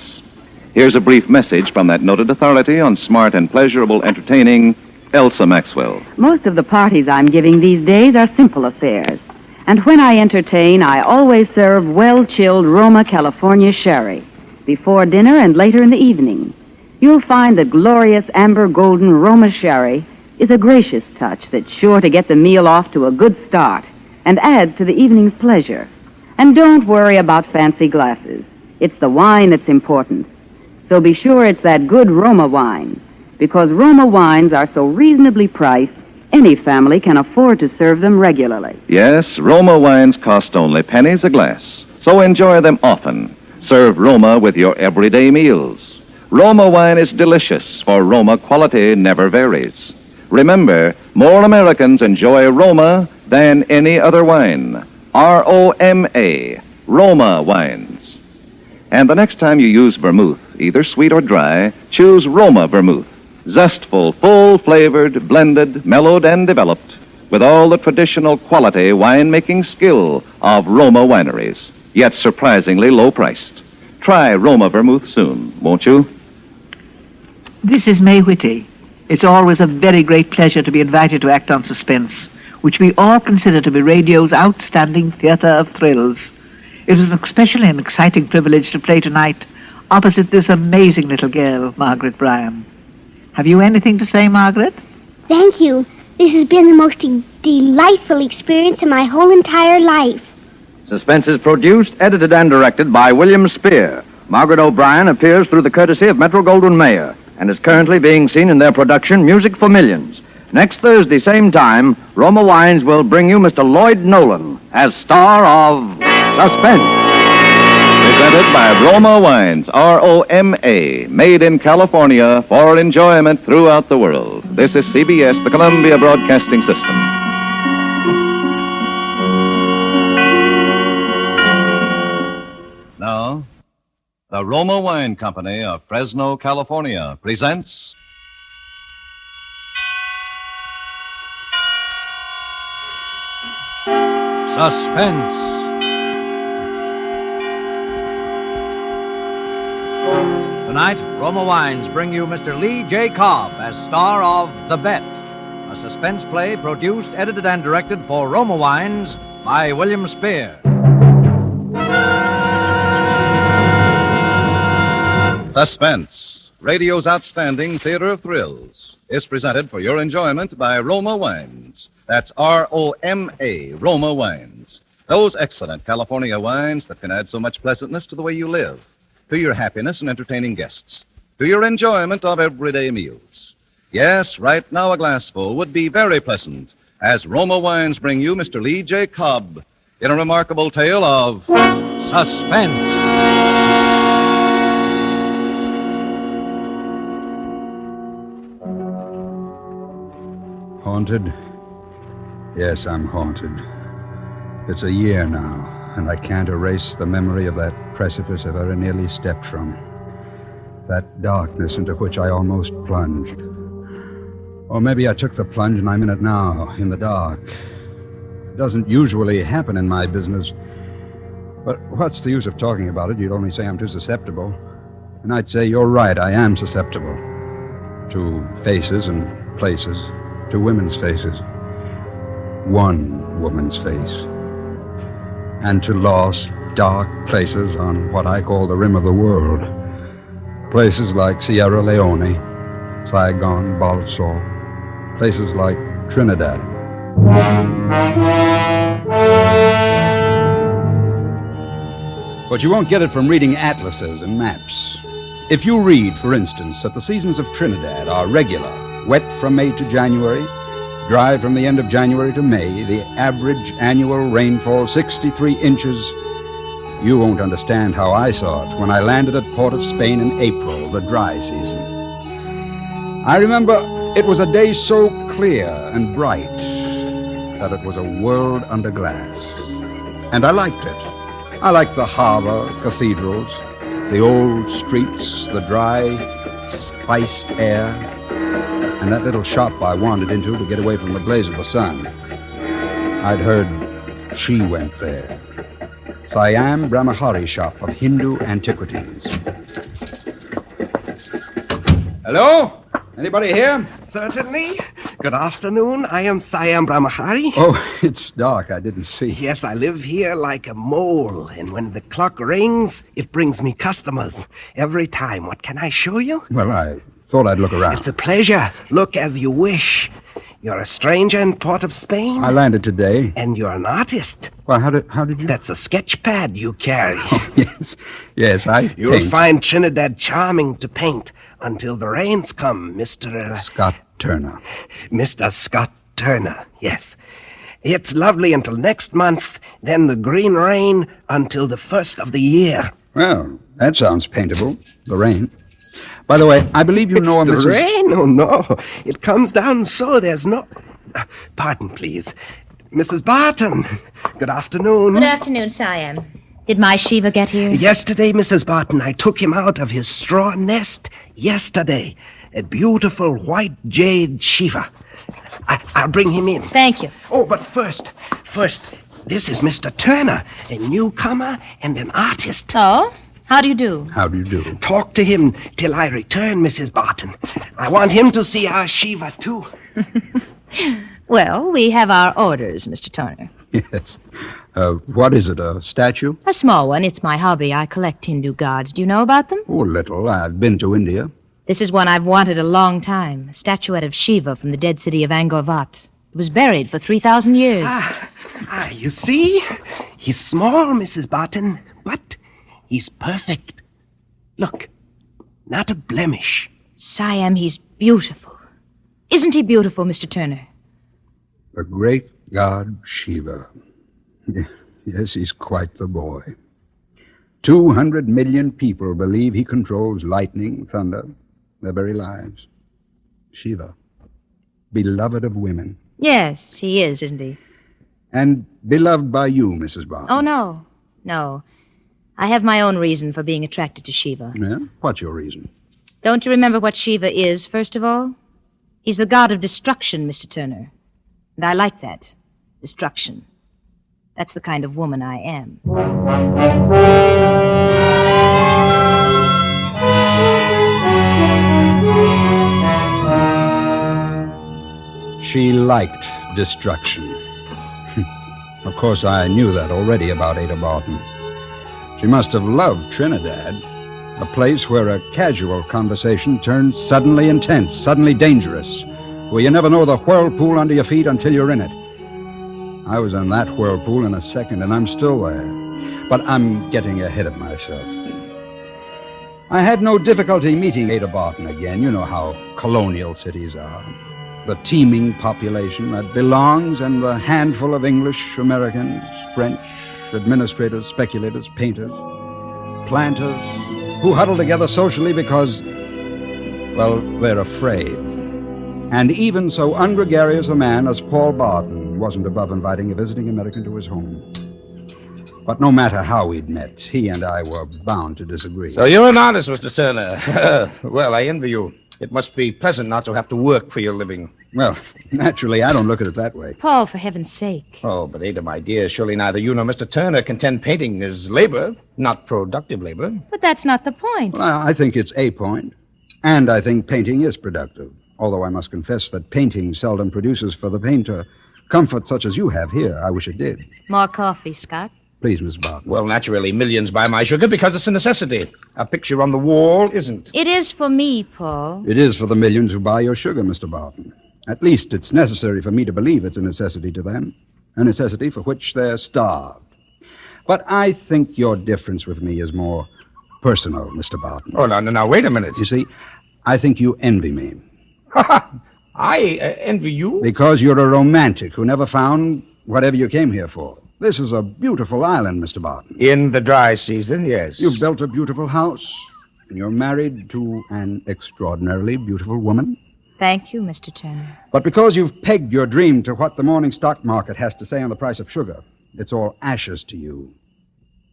Here's a brief message from that noted authority on smart and pleasurable entertaining, Elsa Maxwell. Most of the parties I'm giving these days are simple affairs. And when I entertain, I always serve well-chilled Roma California sherry before dinner and later in the evening. You'll find that glorious amber golden Roma sherry is a gracious touch that's sure to get the meal off to a good start and adds to the evening's pleasure. And don't worry about fancy glasses. It's the wine that's important. So be sure it's that good Roma wine, because Roma wines are so reasonably priced, any family can afford to serve them regularly. Yes, Roma wines cost only pennies a glass, so enjoy them often. Serve Roma with your everyday meals. Roma wine is delicious, for Roma quality never varies. Remember, more Americans enjoy Roma than any other wine. R-O-M-A, Roma wines. And the next time you use vermouth, either sweet or dry, choose Roma vermouth. Zestful, full-flavored, blended, mellowed, and developed with all the traditional quality winemaking skill of Roma wineries, yet surprisingly low-priced. Try Roma vermouth soon, won't you? This is May Whitty. It's always a very great pleasure to be invited to act on Suspense, which we all consider to be radio's outstanding theater of thrills. It was an especially an exciting privilege to play tonight opposite this amazing little girl, Margaret Bryan. Have you anything to say, Margaret? Thank you. This has been the most delightful experience of my whole entire life. Suspense is produced, edited, and directed by William Spear. Margaret O'Brien appears through the courtesy of Metro-Goldwyn-Mayer and is currently being seen in their production, Music for Millions. Next Thursday, same time, Roma Wines will bring you Mr. Lloyd Nolan as star of Suspense. Presented by Roma Wines, R-O-M-A, made in California for enjoyment throughout the world. This is CBS, the Columbia Broadcasting System. Now, the Roma Wine Company of Fresno, California presents Suspense. Tonight, Roma Wines bring you Mr. Lee J. Cobb as star of The Bet, a suspense play produced, edited, and directed for Roma Wines by William Spear. Suspense, radio's outstanding theater of thrills, is presented for your enjoyment by Roma Wines. That's R-O-M-A, Roma Wines. Those excellent California wines that can add so much pleasantness to the way you live, to your happiness in entertaining guests, to your enjoyment of everyday meals. Yes, right now a glassful would be very pleasant, as Roma Wines bring you Mr. Lee J. Cobb in a remarkable tale of suspense. Haunted? Yes, I'm haunted. It's a year now, and I can't erase the memory of that precipice I very nearly stepped from. That darkness into which I almost plunged. Or maybe I took the plunge and I'm in it now, in the dark. It doesn't usually happen in my business. But what's the use of talking about it? You'd only say I'm too susceptible. And I'd say you're right, I am susceptible. To faces and places. To women's faces. One woman's face. And to lost, dark places on what I call the rim of the world. Places like Sierra Leone, Saigon, Balsall. Places like Trinidad. But you won't get it from reading atlases and maps. If you read, for instance, that the seasons of Trinidad are regular, wet from May to January, dry from the end of January to May, the average annual rainfall 63 inches, you won't understand how I saw it when I landed at Port of Spain in April, the dry season. I remember it was a day so clear and bright that it was a world under glass. And I liked it. I liked the harbor, cathedrals, the old streets, the dry, spiced air, and that little shop I wandered into to get away from the blaze of the sun. I'd heard she went there. Siam Brahmachari shop of Hindu antiquities. Hello? Anybody here? Certainly. Good afternoon. I am Siam Brahmachari. Oh, it's dark. I didn't see. Yes, I live here like a mole, and when the clock rings, it brings me customers every time. What can I show you? Well, I thought I'd look around. It's a pleasure. Look as you wish. You're a stranger in Port of Spain? I landed today. And you're an artist? Well, how did you... That's a sketch pad you carry. Oh, yes. Yes, I You'll paint. find Trinidad charming to paint until the rains come, Mr. Scott Turner. Mr. Scott Turner, yes. It's lovely until next month, then the green rain until the first of the year. Well, that sounds paintable. The rain. By the way, I believe you know The Mrs... rain? Oh, no. It comes down so there's no... Pardon, please. Mrs. Barton. Good afternoon. Good afternoon, Siam. Did my Shiva get here? Yesterday, Mrs. Barton, I took him out of his straw nest. Yesterday. A beautiful white jade Shiva. I'll bring him in. Thank you. Oh, but first, this is Mr. Turner, a newcomer and an artist. Oh? How do you do? How do you do? Talk to him till I return, Mrs. Barton. I want him to see our Shiva, too. Well, we have our orders, Mr. Turner. Yes. What is it, a statue? A small one. It's my hobby. I collect Hindu gods. Do you know about them? Oh, a little. I've been to India. This is one I've wanted a long time. A statuette of Shiva from the dead city of Angkor Wat. It was buried for 3,000 years. You see? He's small, Mrs. Barton, but he's perfect. Look, not a blemish. Siam, he's beautiful. Isn't he beautiful, Mr. Turner? The great god Shiva. Yes, he's quite the boy. 200 million people believe he controls lightning, thunder, their very lives. Shiva, beloved of women. Yes, he is, isn't he? And beloved by you, Mrs. Barton. Oh, no. No. I have my own reason for being attracted to Shiva. Yeah? What's your reason? Don't you remember what Shiva is, first of all? He's the god of destruction, Mr. Turner. And I like that. Destruction. That's the kind of woman I am. liked destruction. Of course, I knew that already about Ada Barton. She must have loved Trinidad, a place where a casual conversation turns suddenly intense, suddenly dangerous, where you never know the whirlpool under your feet until you're in it. I was in that whirlpool in a second, and I'm still there. But I'm getting ahead of myself. I had no difficulty meeting Ada Barton again. You know how colonial cities are. The teeming population that belongs and the handful of English, Americans, French, administrators, speculators, painters, planters, who huddle together socially because, well, they're afraid. And even so ungregarious a man as Paul Barton wasn't above inviting a visiting American to his home. But no matter how we'd met, he and I were bound to disagree. So you're an artist, Mr. Turner. Well, I envy you. It must be pleasant not to have to work for your living. Well, naturally, I don't look at it that way. Paul, for heaven's sake. Oh, but Ada, my dear, surely neither you nor Mr. Turner contend painting is labor, not productive labor. But that's not the point. Well, I think it's a point. And I think painting is productive. Although I must confess that painting seldom produces for the painter comfort such as you have here. I wish it did. More coffee, Scott. Please, Miss Barton. Well, naturally, millions buy my sugar because it's a necessity. A picture on the wall isn't. It is for me, Paul. It is for the millions who buy your sugar, Mr. Barton. At least it's necessary for me to believe it's a necessity to them. A necessity for which they're starved. But I think your difference with me is more personal, Mr. Barton. Oh, now, wait a minute. You see, I think you envy me. I envy you? Because you're a romantic who never found whatever you came here for. This is a beautiful island, Mr. Barton. In the dry season, yes. You've built a beautiful house, and you're married to an extraordinarily beautiful woman. Thank you, Mr. Turner. But because you've pegged your dream to what the morning stock market has to say on the price of sugar, it's all ashes to you.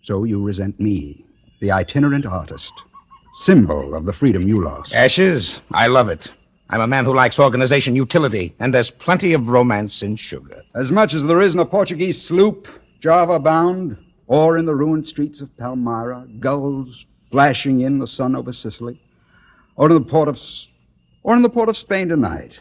So you resent me, the itinerant artist, symbol of the freedom you lost. Ashes? I love it. I'm a man who likes organization, utility, and there's plenty of romance in sugar. As much as there is in a Portuguese sloop, Java-bound, or in the ruined streets of Palmyra, gulls flashing in the sun over Sicily, or in the port of Spain tonight,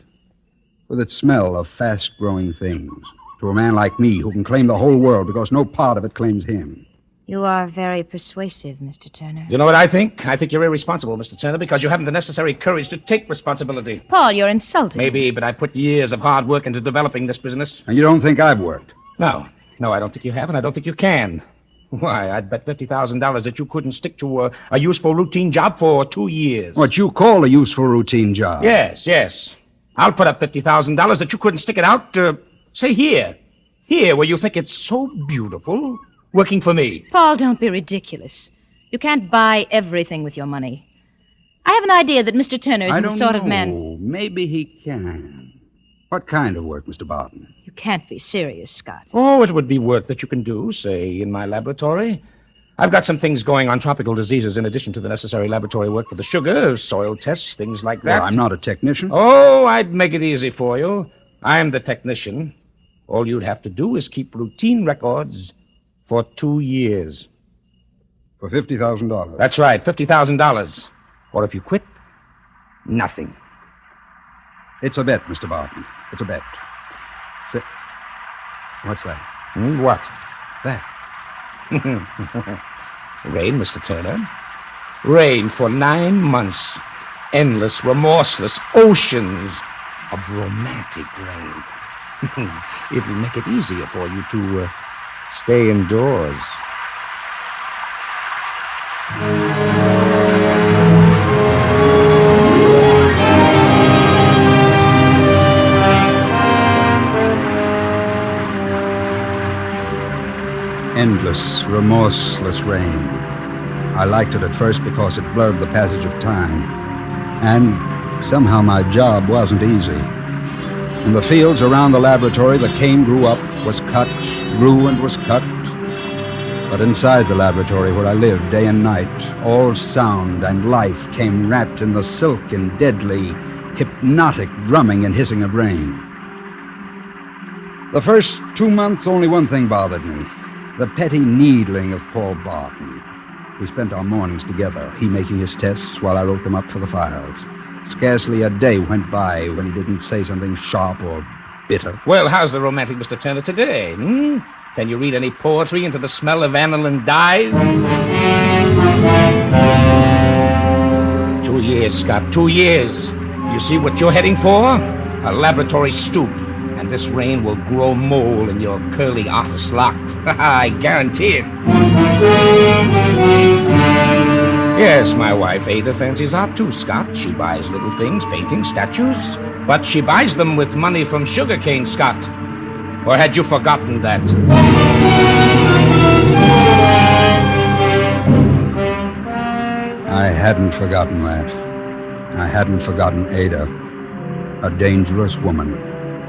with its smell of fast-growing things, to a man like me who can claim the whole world because no part of it claims him. You are very persuasive, Mr. Turner. You know what I think? I think you're irresponsible, Mr. Turner, because you haven't the necessary courage to take responsibility. Paul, you're insulting. Maybe, but I put years of hard work into developing this business. And you don't think I've worked? No, I don't think you have, and I don't think you can. Why, I'd bet $50,000 that you couldn't stick to a useful routine job for 2 years. What you call a useful routine job? Yes. I'll put up $50,000 that you couldn't stick it out, say, here, where you think it's so beautiful, working for me. Paul, don't be ridiculous. You can't buy everything with your money. I have an idea that Mr. Turner isn't the sort of man... Maybe he can. What kind of work, Mr. Barton? You can't be serious, Scott. Oh, it would be work that you can do, say, in my laboratory. I've got some things going on tropical diseases in addition to the necessary laboratory work for the sugar, soil tests, things like that. Well, I'm not a technician. Oh, I'd make it easy for you. I'm the technician. All you'd have to do is keep routine records for 2 years. For $50,000? That's right, $50,000. Or if you quit, nothing. It's a bet, Mr. Barton. It's a bet. What's that? What? That. Rain, Mr. Turner. Rain for 9 months. Endless, remorseless oceans of romantic rain. It'll make it easier for you to stay indoors. Endless, remorseless rain. I liked it at first because it blurred the passage of time. And somehow my job wasn't easy. In the fields around the laboratory, the cane grew up, was cut, grew and was cut. But inside the laboratory where I lived day and night, all sound and life came wrapped in the silken, deadly, hypnotic drumming and hissing of rain. The first 2 months, only one thing bothered me. The petty needling of Paul Barton. We spent our mornings together, he making his tests while I wrote them up for the files. Scarcely a day went by when he didn't say something sharp or bitter. Well, how's the romantic Mr. Turner today? Can you read any poetry into the smell of aniline dyes? 2 years, Scott, 2 years. You see what you're heading for? A laboratory stoop. And this rain will grow mole in your curly artist lock. I guarantee it. Yes, my wife Ada fancies art too, Scott. She buys little things, paintings, statues. But she buys them with money from sugarcane, Scott. Or had you forgotten that? I hadn't forgotten that. I hadn't forgotten Ada. A dangerous woman.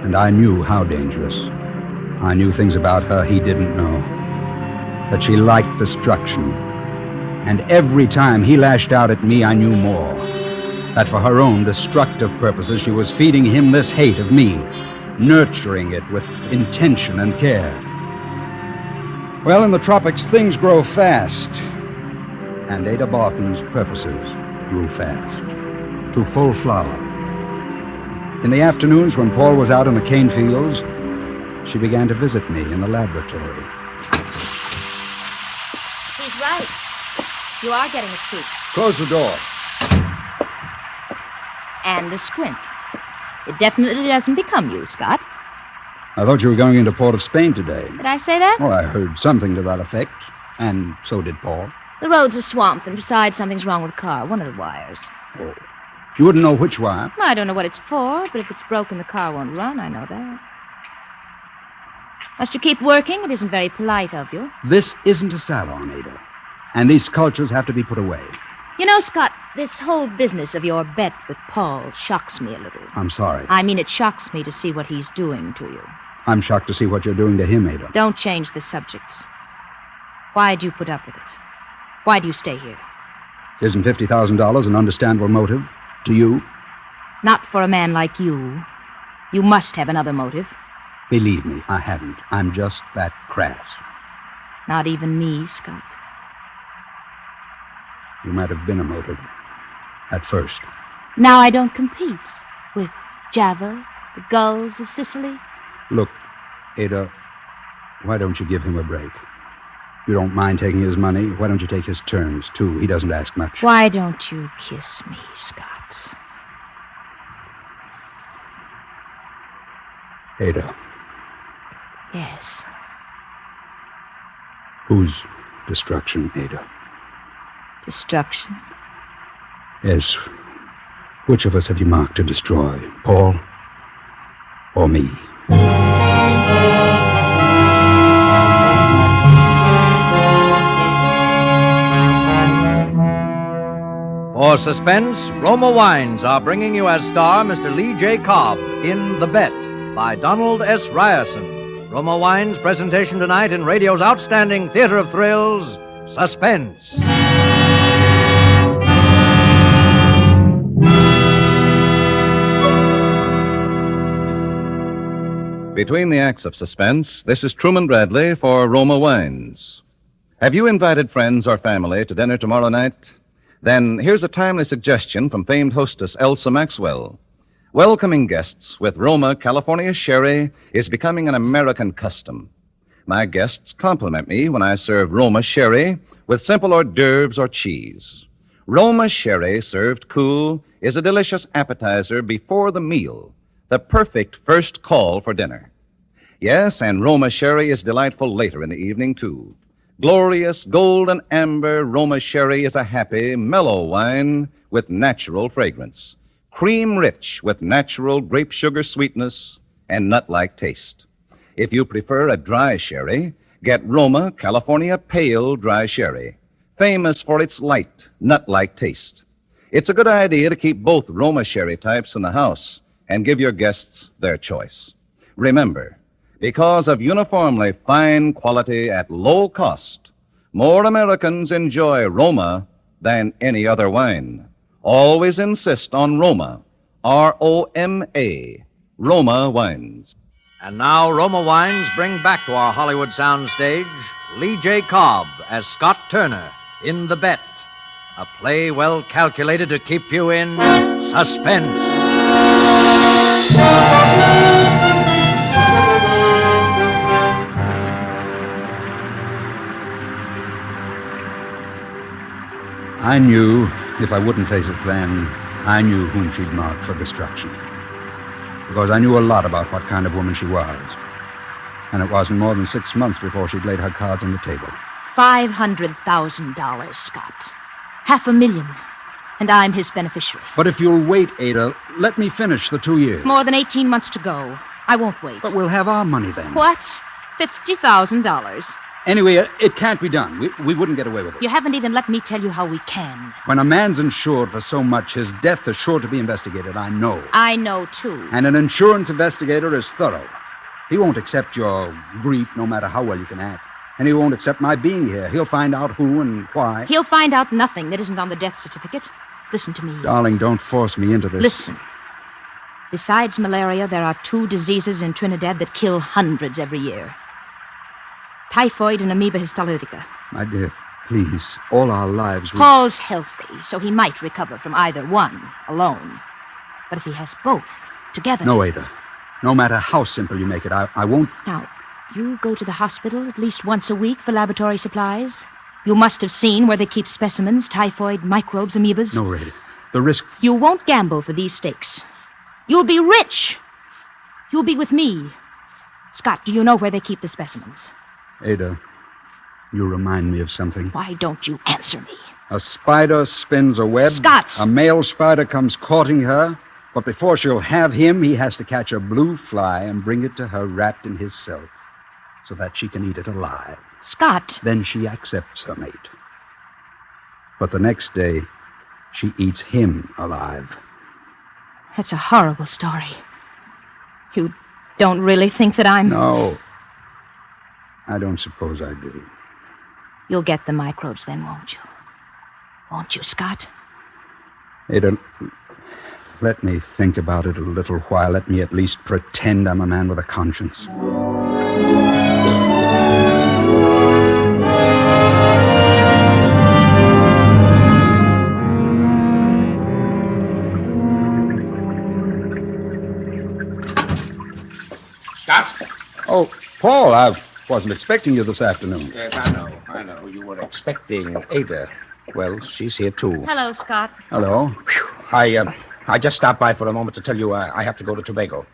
And I knew how dangerous. I knew things about her he didn't know. That she liked destruction. And every time he lashed out at me, I knew more. That for her own destructive purposes, she was feeding him this hate of me, nurturing it with intention and care. Well, in the tropics, things grow fast. And Ada Barton's purposes grew fast. To full flower. In the afternoons, when Paul was out in the cane fields, she began to visit me in the laboratory. He's right. You are getting a scoop. Close the door. And a squint. It definitely doesn't become you, Scott. I thought you were going into Port of Spain today. Did I say that? Oh, I heard something to that effect. And so did Paul. The road's a swamp, and besides, something's wrong with the car. One of the wires. Oh. You wouldn't know which wire? Well, I don't know what it's for, but if it's broken, the car won't run. I know that. Must you keep working? It isn't very polite of you. This isn't a salon, Ada. And these sculptures have to be put away. You know, Scott, this whole business of your bet with Paul shocks me a little. I'm sorry. I mean, it shocks me to see what he's doing to you. I'm shocked to see what you're doing to him, Ada. Don't change the subject. Why'd you put up with it? Why do you stay here? Isn't $50,000 an understandable motive to you? Not for a man like you. You must have another motive. Believe me, I haven't. I'm just that crass. Not even me, Scott. You might have been a motive. At first. Now I don't compete with Java, the gulls of Sicily. Look, Ada, why don't you give him a break? You don't mind taking his money. Why don't you take his turns, too? He doesn't ask much. Why don't you kiss me, Scott? Ada. Yes. Whose destruction, Ada? Destruction? Yes. Which of us have you marked to destroy? Paul or me? For Suspense, Roma Wines are bringing you as star Mr. Lee J. Cobb in The Bet by Donald S. Ryerson. Roma Wines' presentation tonight in radio's outstanding theater of thrills, Suspense. Between the acts of Suspense, this is Truman Bradley for Roma Wines. Have you invited friends or family to dinner tomorrow night? Then here's a timely suggestion from famed hostess Elsa Maxwell. Welcoming guests with Roma California Sherry is becoming an American custom. My guests compliment me when I serve Roma Sherry with simple hors d'oeuvres or cheese. Roma Sherry served cool is a delicious appetizer before the meal, the perfect first call for dinner. Yes, and Roma Sherry is delightful later in the evening, too. Glorious golden amber Roma Sherry is a happy, mellow wine with natural fragrance. Cream-rich with natural grape sugar sweetness and nut-like taste. If you prefer a dry sherry, get Roma California Pale Dry Sherry, famous for its light, nut-like taste. It's a good idea to keep both Roma Sherry types in the house and give your guests their choice. Remember, because of uniformly fine quality at low cost, more Americans enjoy Roma than any other wine. Always insist on Roma, R-O-M-A, Roma Wines. And now Roma Wines bring back to our Hollywood soundstage Lee J. Cobb as Scott Turner in The Bet, a play well calculated to keep you in suspense. I knew, if I wouldn't face it then, I knew whom she'd marked for destruction. Because I knew a lot about what kind of woman she was. And it wasn't more than 6 months before she'd laid her cards on the table. $500,000, Scott. $500,000. And I'm his beneficiary. But if you'll wait, Ada, let me finish the 2 years. More than 18 months to go. I won't wait. But we'll have our money then. What? $50,000. Anyway, it can't be done. We wouldn't get away with it. You haven't even let me tell you how we can. When a man's insured for so much, his death is sure to be investigated. I know. I know, too. And an insurance investigator is thorough. He won't accept your grief no matter how well you can act. And he won't accept my being here. He'll find out who and why. He'll find out nothing that isn't on the death certificate. Listen to me. Darling, don't force me into this. Listen. Besides malaria, there are 2 diseases in Trinidad that kill hundreds every year. Typhoid and amoeba histolytica. My dear, please, all our lives... Paul's healthy, so he might recover from either one alone. But if he has both together... No, Ada. No matter how simple you make it, I won't... Now, you go to the hospital at least once a week for laboratory supplies. You must have seen where they keep specimens, typhoid, microbes, amoebas. No, Ada. The risk... You won't gamble for these stakes. You'll be rich. You'll be with me. Scott, do you know where they keep the specimens? Ada, you remind me of something. Why don't you answer me? A spider spins a web. Scott! A male spider comes courting her, but before she'll have him, he has to catch a blue fly and bring it to her wrapped in his silk so that she can eat it alive. Scott! Then she accepts her mate. But the next day, she eats him alive. That's a horrible story. You don't really think that I'm... No. I don't suppose I do. You'll get the microbes then, won't you? Won't you, Scott? Ada, let me think about it a little while. Let me at least pretend I'm a man with a conscience. Scott? Oh, Paul, I wasn't expecting you this afternoon. Yes, I know. You were expecting Ada. Well, she's here, too. Hello, Scott. Hello. I just stopped by for a moment to tell you I have to go to Tobago.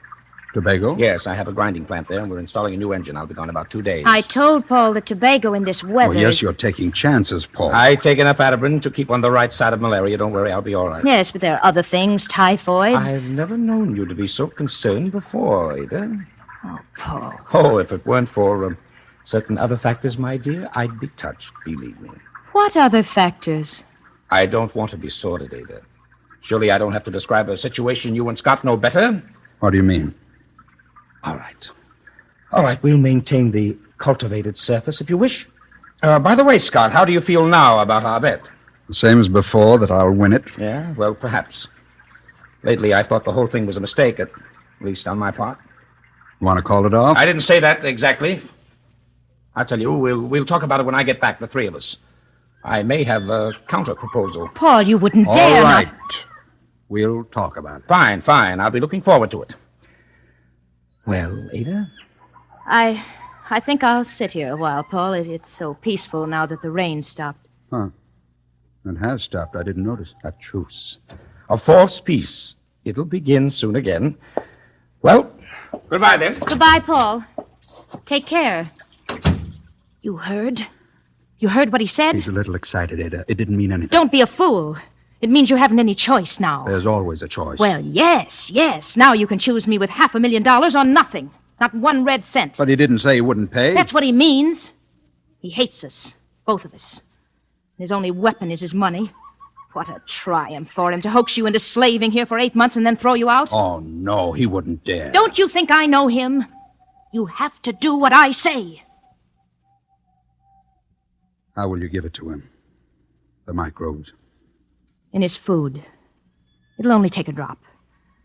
Tobago? Yes, I have a grinding plant there, and we're installing a new engine. I'll be gone about 2 days. I told Paul that Tobago in this weather... Oh, yes, you're taking chances, Paul. I take enough Atabrin to keep on the right side of malaria. Don't worry, I'll be all right. Yes, but there are other things, typhoid. I've never known you to be so concerned before, Ada. Oh, Paul. Oh, if it weren't for certain other factors, my dear, I'd be touched, believe me. What other factors? I don't want to be sordid, Ada. Surely I don't have to describe a situation you and Scott know better? What do you mean? All right, we'll maintain the cultivated surface if you wish. By the way, Scott, how do you feel now about our bet? The same as before, that I'll win it? Yeah, well, perhaps. Lately, I thought the whole thing was a mistake, at least on my part. Want to call it off? I didn't say that exactly. I'll tell you, we'll talk about it when I get back, the 3 of us. I may have a counter-proposal. Paul, you wouldn't dare... All right. We'll talk about it. Fine. I'll be looking forward to it. Well, Ada? I think I'll sit here a while, Paul. It's so peaceful now that the rain stopped. Huh. It has stopped. I didn't notice. A truce. A false peace. It'll begin soon again. Well, goodbye, then. Goodbye, Paul. Take care. You heard? You heard what he said? He's a little excited, Ada. It didn't mean anything. Don't be a fool. It means you haven't any choice now. There's always a choice. Well, yes. Now you can choose me with $500,000 or nothing. Not 1 red cent. But he didn't say he wouldn't pay. That's what he means. He hates us. Both of us. His only weapon is his money. What a triumph for him to hoax you into slaving here for 8 months and then throw you out. Oh, no, he wouldn't dare. Don't you think I know him? You have to do what I say. How will you give it to him? The microbes? In his food. It'll only take a drop.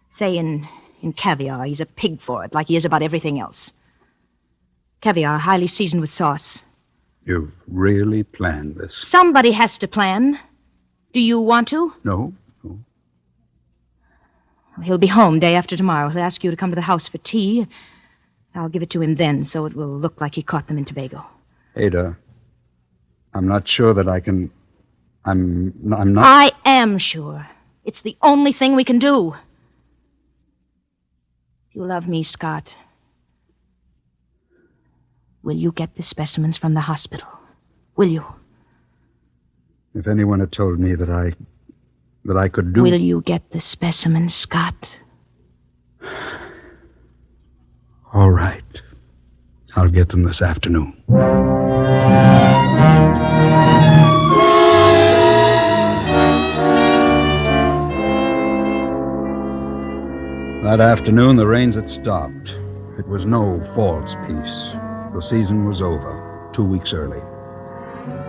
Say in caviar. He's a pig for it, like he is about everything else. Caviar, highly seasoned with sauce. You've really planned this? Somebody has to plan. Do you want to? No. He'll be home day after tomorrow. He'll ask you to come to the house for tea. I'll give it to him then, so it will look like he caught them in Tobago. Ada, I'm not sure that I I'm not... I am sure. It's the only thing we can do. You love me, Scott. Will you get the specimens from the hospital? Will you? If anyone had told me that I could do... Will you get the specimens, Scott? All right. I'll get them this afternoon. That afternoon, the rains had stopped. It was no false peace. The season was over, 2 weeks early.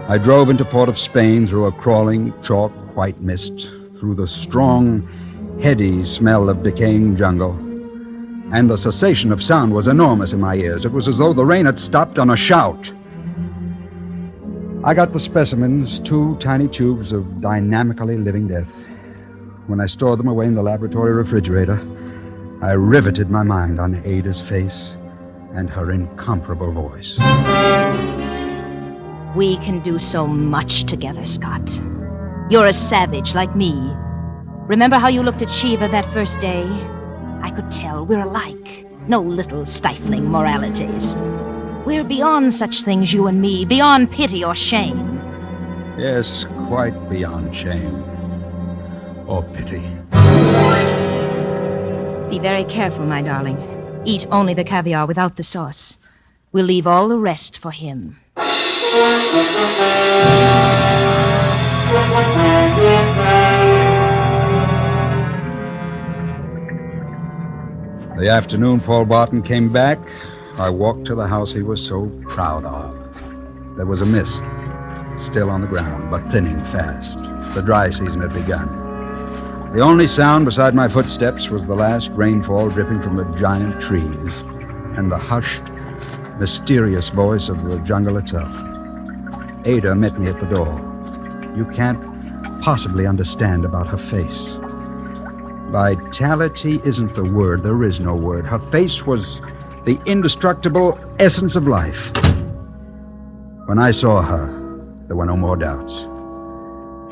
I drove into Port of Spain through a crawling, chalk white mist, through the strong, heady smell of decaying jungle. And the cessation of sound was enormous in my ears. It was as though the rain had stopped on a shout. I got the specimens, 2 tiny tubes of dynamically living death. When I stored them away in the laboratory refrigerator, I riveted my mind on Ada's face and her incomparable voice. We can do so much together, Scott. You're a savage like me. Remember how you looked at Shiva that first day? I could tell we're alike. No little stifling moralities. We're beyond such things, you and me, beyond pity or shame. Yes, quite beyond shame or pity. Be very careful, my darling. Eat only the caviar without the sauce. We'll leave all the rest for him. The afternoon Paul Barton came back, I walked to the house he was so proud of. There was a mist, still on the ground, but thinning fast. The dry season had begun. The only sound beside my footsteps was the last rainfall dripping from the giant trees and the hushed, mysterious voice of the jungle itself. Ada met me at the door. You can't possibly understand about her face. Vitality isn't the word. There is no word. Her face was the indestructible essence of life. When I saw her, there were no more doubts.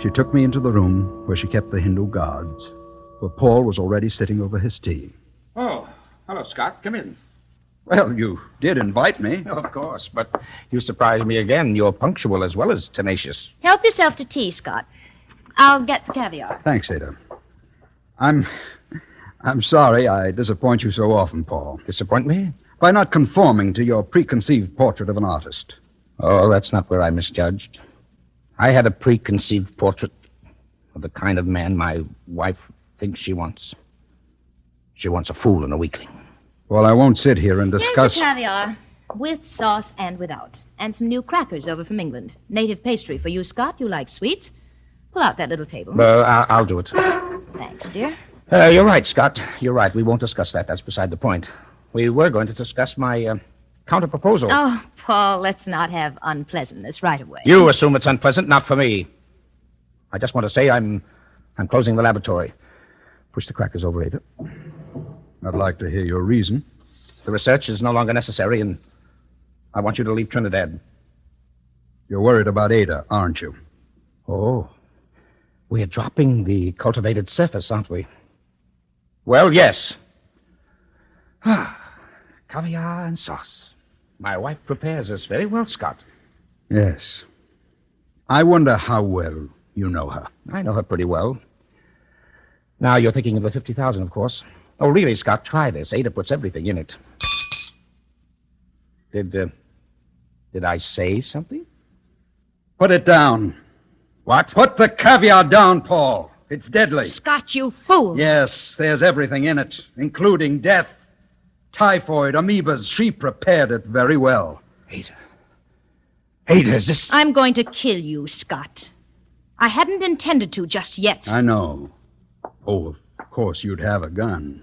She took me into the room where she kept the Hindu gods, where Paul was already sitting over his tea. Oh, hello, Scott. Come in. Well, you did invite me. Of course, but you surprised me again. You're punctual as well as tenacious. Help yourself to tea, Scott. I'll get the caviar. Thanks, Ada. I'm sorry I disappoint you so often, Paul. Disappoint me? By not conforming to your preconceived portrait of an artist. Oh, that's not where I misjudged. I had a preconceived portrait of the kind of man my wife thinks she wants. She wants a fool and a weakling. Well, I won't sit here and discuss... Here's the caviar, with sauce and without. And some new crackers over from England. Native pastry for you, Scott. You like sweets. Pull out that little table. I'll do it. Thanks, dear. You're right, Scott. You're right. We won't discuss that. That's beside the point. We were going to discuss my counter-proposal. Oh, Paul, let's not have unpleasantness right away. You assume it's unpleasant, not for me. I just want to say I'm closing the laboratory. Push the crackers over, Ada. I'd like to hear your reason. The research is no longer necessary, and I want you to leave Trinidad. You're worried about Ada, aren't you? Oh. We're dropping the cultivated surface, aren't we? Well, yes. Caviar and sauce. My wife prepares this very well, Scott. Yes. I wonder how well you know her. I know her pretty well. Now, you're thinking of the 50,000, of course. Oh, really, Scott, try this. Ada puts everything in it. Did I say something? Put it down. What? Put the caviar down, Paul. It's deadly. Scott, you fool. Yes, there's everything in it, including death, typhoid, amoebas. She prepared it very well. Ada, is this... I'm going to kill you, Scott. I hadn't intended to just yet. I know. Oh, of course you'd have a gun.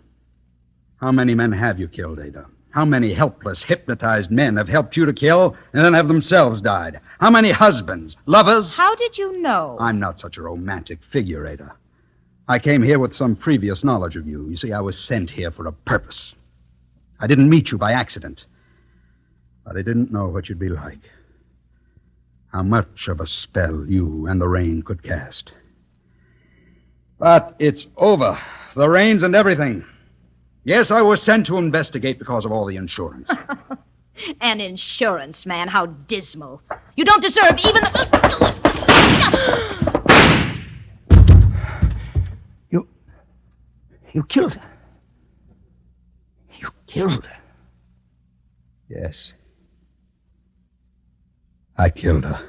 How many men have you killed, Ada? How many helpless, hypnotized men have helped you to kill and then have themselves died? How many husbands, lovers? How did you know? I'm not such a romantic figure, Ada. I came here with some previous knowledge of you. You see, I was sent here for a purpose. I didn't meet you by accident. But I didn't know what you'd be like. how much of a spell you and the rain could cast. But it's over. The rains and everything. Yes, I was sent to investigate because of all the insurance. An insurance man, how dismal. You don't deserve even the... You killed her. You killed her. Yes. I killed her.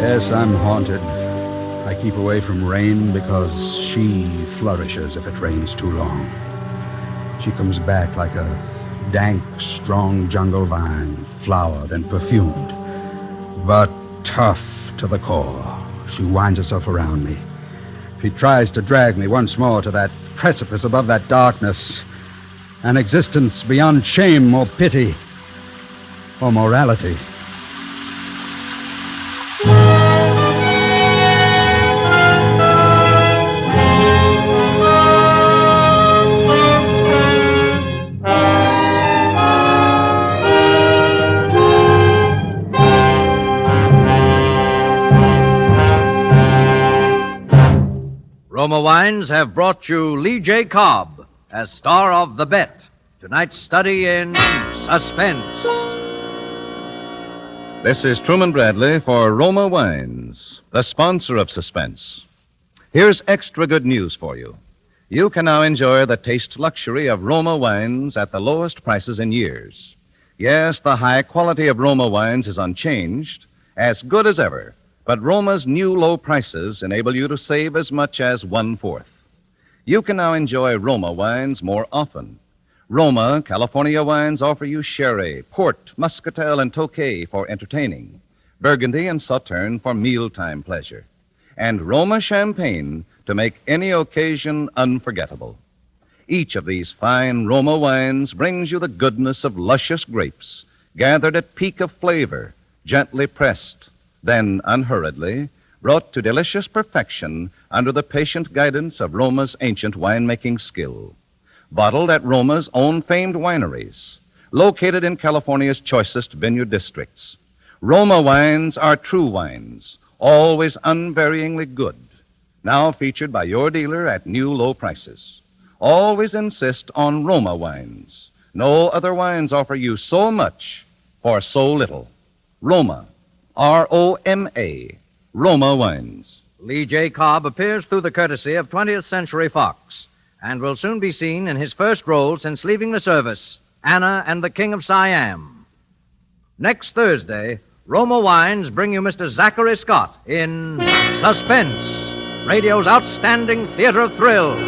Yes, I'm haunted. I keep away from rain because she flourishes if it rains too long. She comes back like a dank, strong jungle vine, flowered and perfumed, but tough to the core. She winds herself around me. She tries to drag me once more to that precipice above that darkness, an existence beyond shame or pity or morality. Roma Wines have brought you Lee J. Cobb as star of The Bet, tonight's study in Suspense. This is Truman Bradley for Roma Wines, the sponsor of Suspense. Here's extra good news for you. You can now enjoy the taste luxury of Roma Wines at the lowest prices in years. Yes, the high quality of Roma Wines is unchanged, as good as ever. But Roma's new low prices enable you to save as much as 1/4. You can now enjoy Roma wines more often. Roma California wines offer you sherry, port, muscatel, and tokay for entertaining, Burgundy and Sauterne for mealtime pleasure, and Roma champagne to make any occasion unforgettable. Each of these fine Roma wines brings you the goodness of luscious grapes, gathered at peak of flavor, gently pressed, then unhurriedly brought to delicious perfection under the patient guidance of Roma's ancient winemaking skill. Bottled at Roma's own famed wineries, located in California's choicest vineyard districts. Roma wines are true wines, always unvaryingly good. Now featured by your dealer at new low prices. Always insist on Roma wines. No other wines offer you so much for so little. Roma. R-O-M-A, Roma Wines. Lee J. Cobb appears through the courtesy of 20th Century Fox and will soon be seen in his first role since leaving the service, Anna and the King of Siam. Next Thursday, Roma Wines bring you Mr. Zachary Scott in Suspense, radio's outstanding theater of thrills.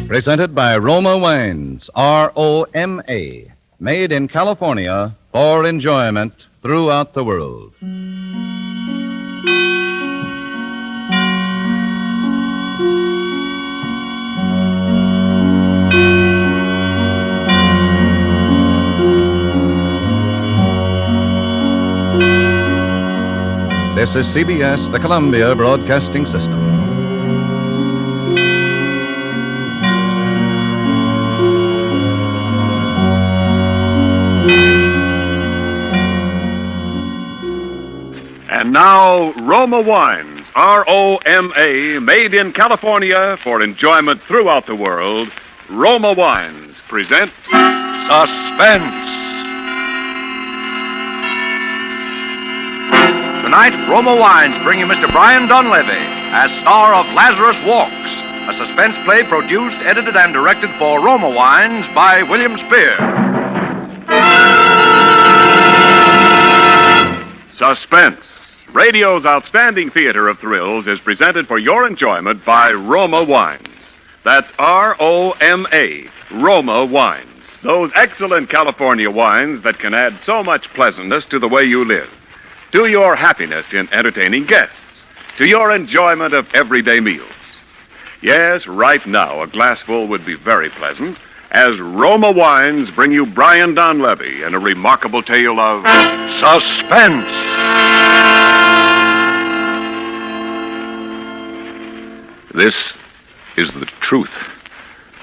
Presented by Roma Wines, R-O-M-A, made in California for enjoyment throughout the world. This is CBS, the Columbia Broadcasting System. And now, Roma Wines, R-O-M-A, made in California for enjoyment throughout the world. Roma Wines present Suspense. Tonight, Roma Wines bring you Mr. Brian Donlevy as star of Lazarus Walks, a suspense play produced, edited, and directed for Roma Wines by William Spear. Suspense, radio's outstanding theater of thrills, is presented for your enjoyment by Roma Wines. That's R-O-M-A, Roma Wines. Those excellent California wines that can add so much pleasantness to the way you live, to your happiness in entertaining guests, to your enjoyment of everyday meals. Yes, right now, a glassful would be very pleasant, as Roma Wines bring you Brian Donlevy in a remarkable tale of suspense. This is the truth.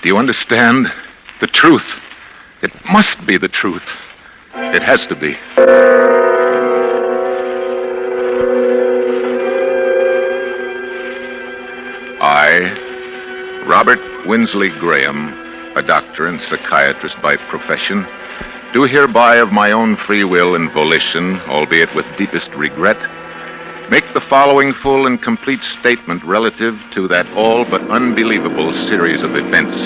Do you understand? The truth. It must be the truth. It has to be. I, Robert Winsley Graham, a doctor and psychiatrist by profession, do hereby of my own free will and volition, albeit with deepest regret, make the following full and complete statement relative to that all but unbelievable series of events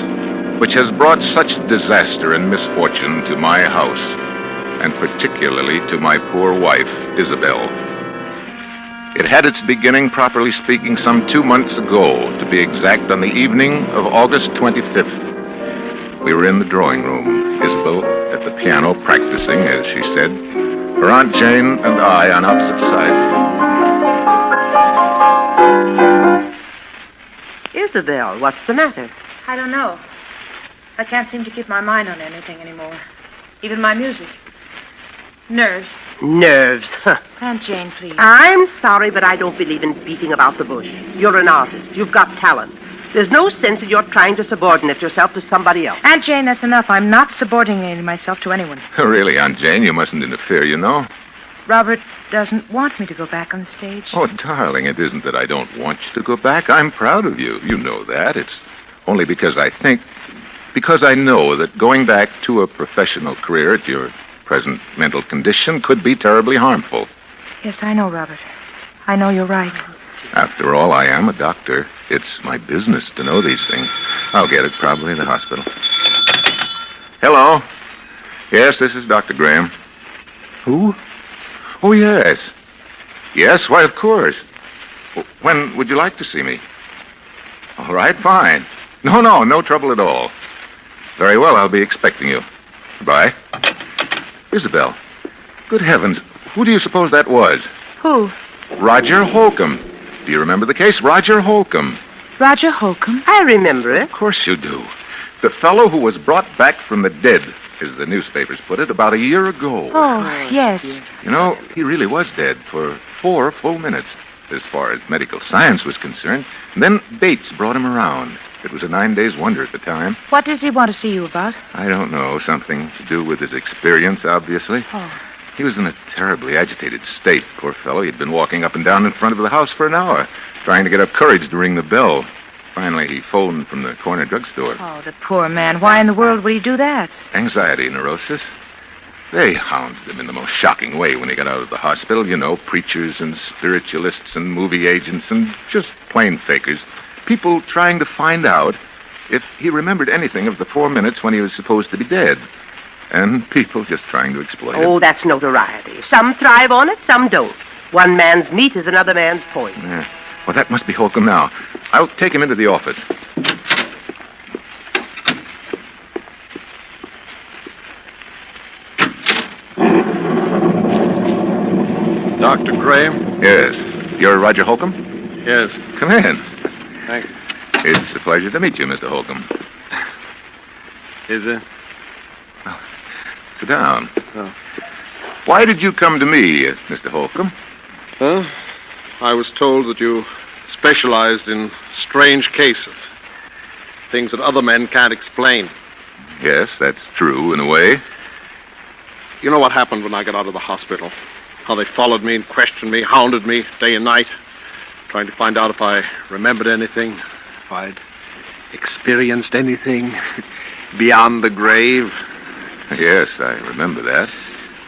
which has brought such disaster and misfortune to my house, and particularly to my poor wife, Isabel. It had its beginning, properly speaking, some 2 months ago, to be exact, on the evening of August 25th. We were in the drawing room, Isabel at the piano practicing, as she said, her Aunt Jane and I on opposite sides. Isabel, what's the matter? I don't know. I can't seem to keep my mind on anything anymore. Even my music. Nerves. Nerves. Aunt Jane, please. I'm sorry, but I don't believe in beating about the bush. You're an artist. You've got talent. There's no sense in your trying to subordinate yourself to somebody else. Aunt Jane, that's enough. I'm not subordinating myself to anyone. Really, Aunt Jane, you mustn't interfere, you know. Robert doesn't want me to go back on the stage. Oh, darling, it isn't that I don't want you to go back. I'm proud of you. You know that. It's only because I know that going back to a professional career at your present mental condition could be terribly harmful. Yes, I know, Robert. I know you're right. After all, I am a doctor. It's my business to know these things. I'll get it probably in the hospital. Hello. Yes, this is Dr. Graham. Who? Oh, yes. Yes, why, of course. When would you like to see me? All right, fine. No trouble at all. Very well, I'll be expecting you. Goodbye. Isabel, good heavens, who do you suppose that was? Who? Roger Holcomb. Do you remember the case? Roger Holcomb. Roger Holcomb? I remember it. Of course you do. The fellow who was brought back from the dead, as the newspapers put it, about a year ago. Oh, yes. You know, he really was dead for 4 full minutes, as far as medical science was concerned. And then Bates brought him around. It was a 9 days wonder at the time. What does he want to see you about? I don't know. Something to do with his experience, obviously. Oh. He was in a terribly agitated state, poor fellow. He'd been walking up and down in front of the house for an hour, trying to get up courage to ring the bell. Finally, he phoned from the corner drugstore. Oh, the poor man. Why in the world would he do that? Anxiety neurosis. They hounded him in the most shocking way when he got out of the hospital. You know, preachers and spiritualists and movie agents and just plain fakers. People trying to find out if he remembered anything of the 4 minutes when he was supposed to be dead. And people just trying to exploit it. Oh, that's notoriety. Some thrive on it, some don't. One man's meat is another man's poison. Yeah. Well, that must be Holcomb now. I'll take him into the office. Dr. Graham? Yes. You're Roger Holcomb? Yes. Come in. Thank you. It's a pleasure to meet you, Mr. Holcomb. Is it? Sit down. Oh. Why did you come to me, Mr. Holcomb? Well, I was told that you specialized in strange cases. Things that other men can't explain. Yes, that's true, in a way. You know what happened when I got out of the hospital? How they followed me and questioned me, hounded me day and night, trying to find out if I remembered anything, if I'd experienced anything beyond the grave. Yes, I remember that.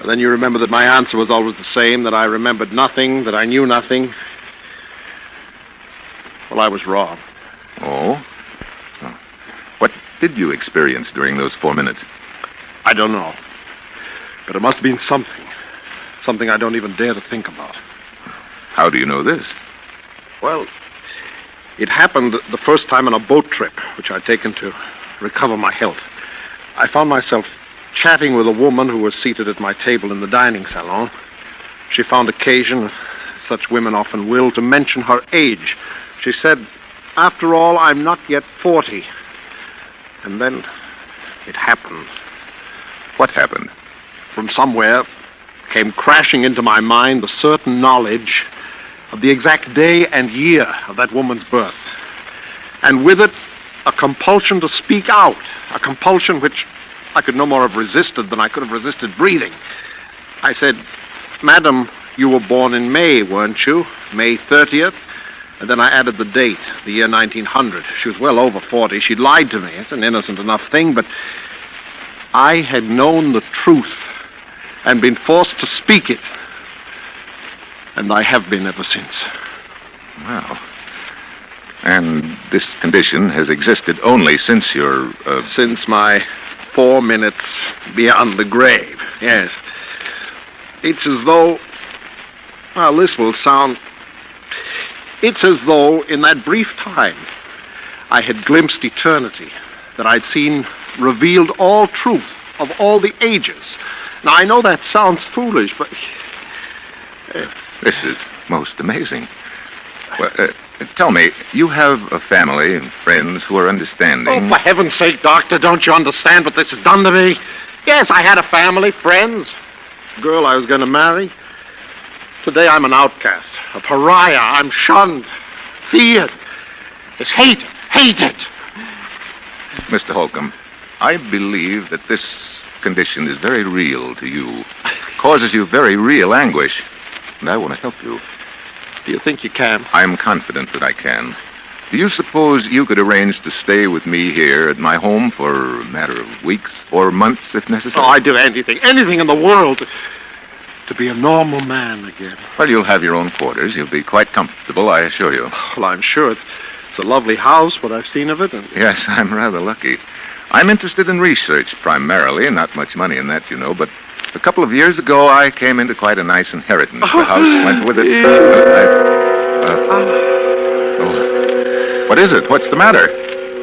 And then you remember that my answer was always the same, that I remembered nothing, that I knew nothing. Well, I was wrong. Oh? What did you experience during those 4 minutes? I don't know. But it must have been something. Something I don't even dare to think about. How do you know this? Well, it happened the first time on a boat trip, which I'd taken to recover my health. I found myself chatting with a woman who was seated at my table in the dining salon. She found occasion, such women often will, to mention her age. She said, "After all, I'm not yet 40. And then it happened. What happened? From somewhere came crashing into my mind the certain knowledge of the exact day and year of that woman's birth. and with it, a compulsion to speak out, a compulsion which I could no more have resisted than I could have resisted breathing. I said, "Madam, you were born in May, weren't you? May 30th? And then I added the date, the year 1900. She was well over 40. She'd lied to me. It's an innocent enough thing, but I had known the truth and been forced to speak it. And I have been ever since." Wow. And this condition has existed only since your... Since my 4 minutes beyond the grave, yes. It's as though... Well, this will sound... It's as though, in that brief time, I had glimpsed eternity, that I'd seen revealed all truth of all the ages. Now, I know that sounds foolish, but... This is most amazing. Well, tell me, you have a family and friends who are understanding. Oh, for heaven's sake, Doctor, don't you understand what this has done to me? Yes, I had a family, friends, a girl I was going to marry. Today I'm an outcast, a pariah. I'm shunned, feared. It's hated. Mr. Holcomb, I believe that this condition is very real to you, causes you very real anguish, and I want to help you. Do you think you can? I'm confident that I can. Do you suppose you could arrange to stay with me here at my home for a matter of weeks or months, if necessary? Oh, I'd do anything in the world to be a normal man again. Well, you'll have your own quarters. You'll be quite comfortable, I assure you. Well, I'm sure it's a lovely house, what I've seen of it. And... Yes, I'm rather lucky. I'm interested in research primarily, not much money in that, you know, but a couple of years ago I came into quite a nice inheritance. The house went with it. What is it? What's the matter?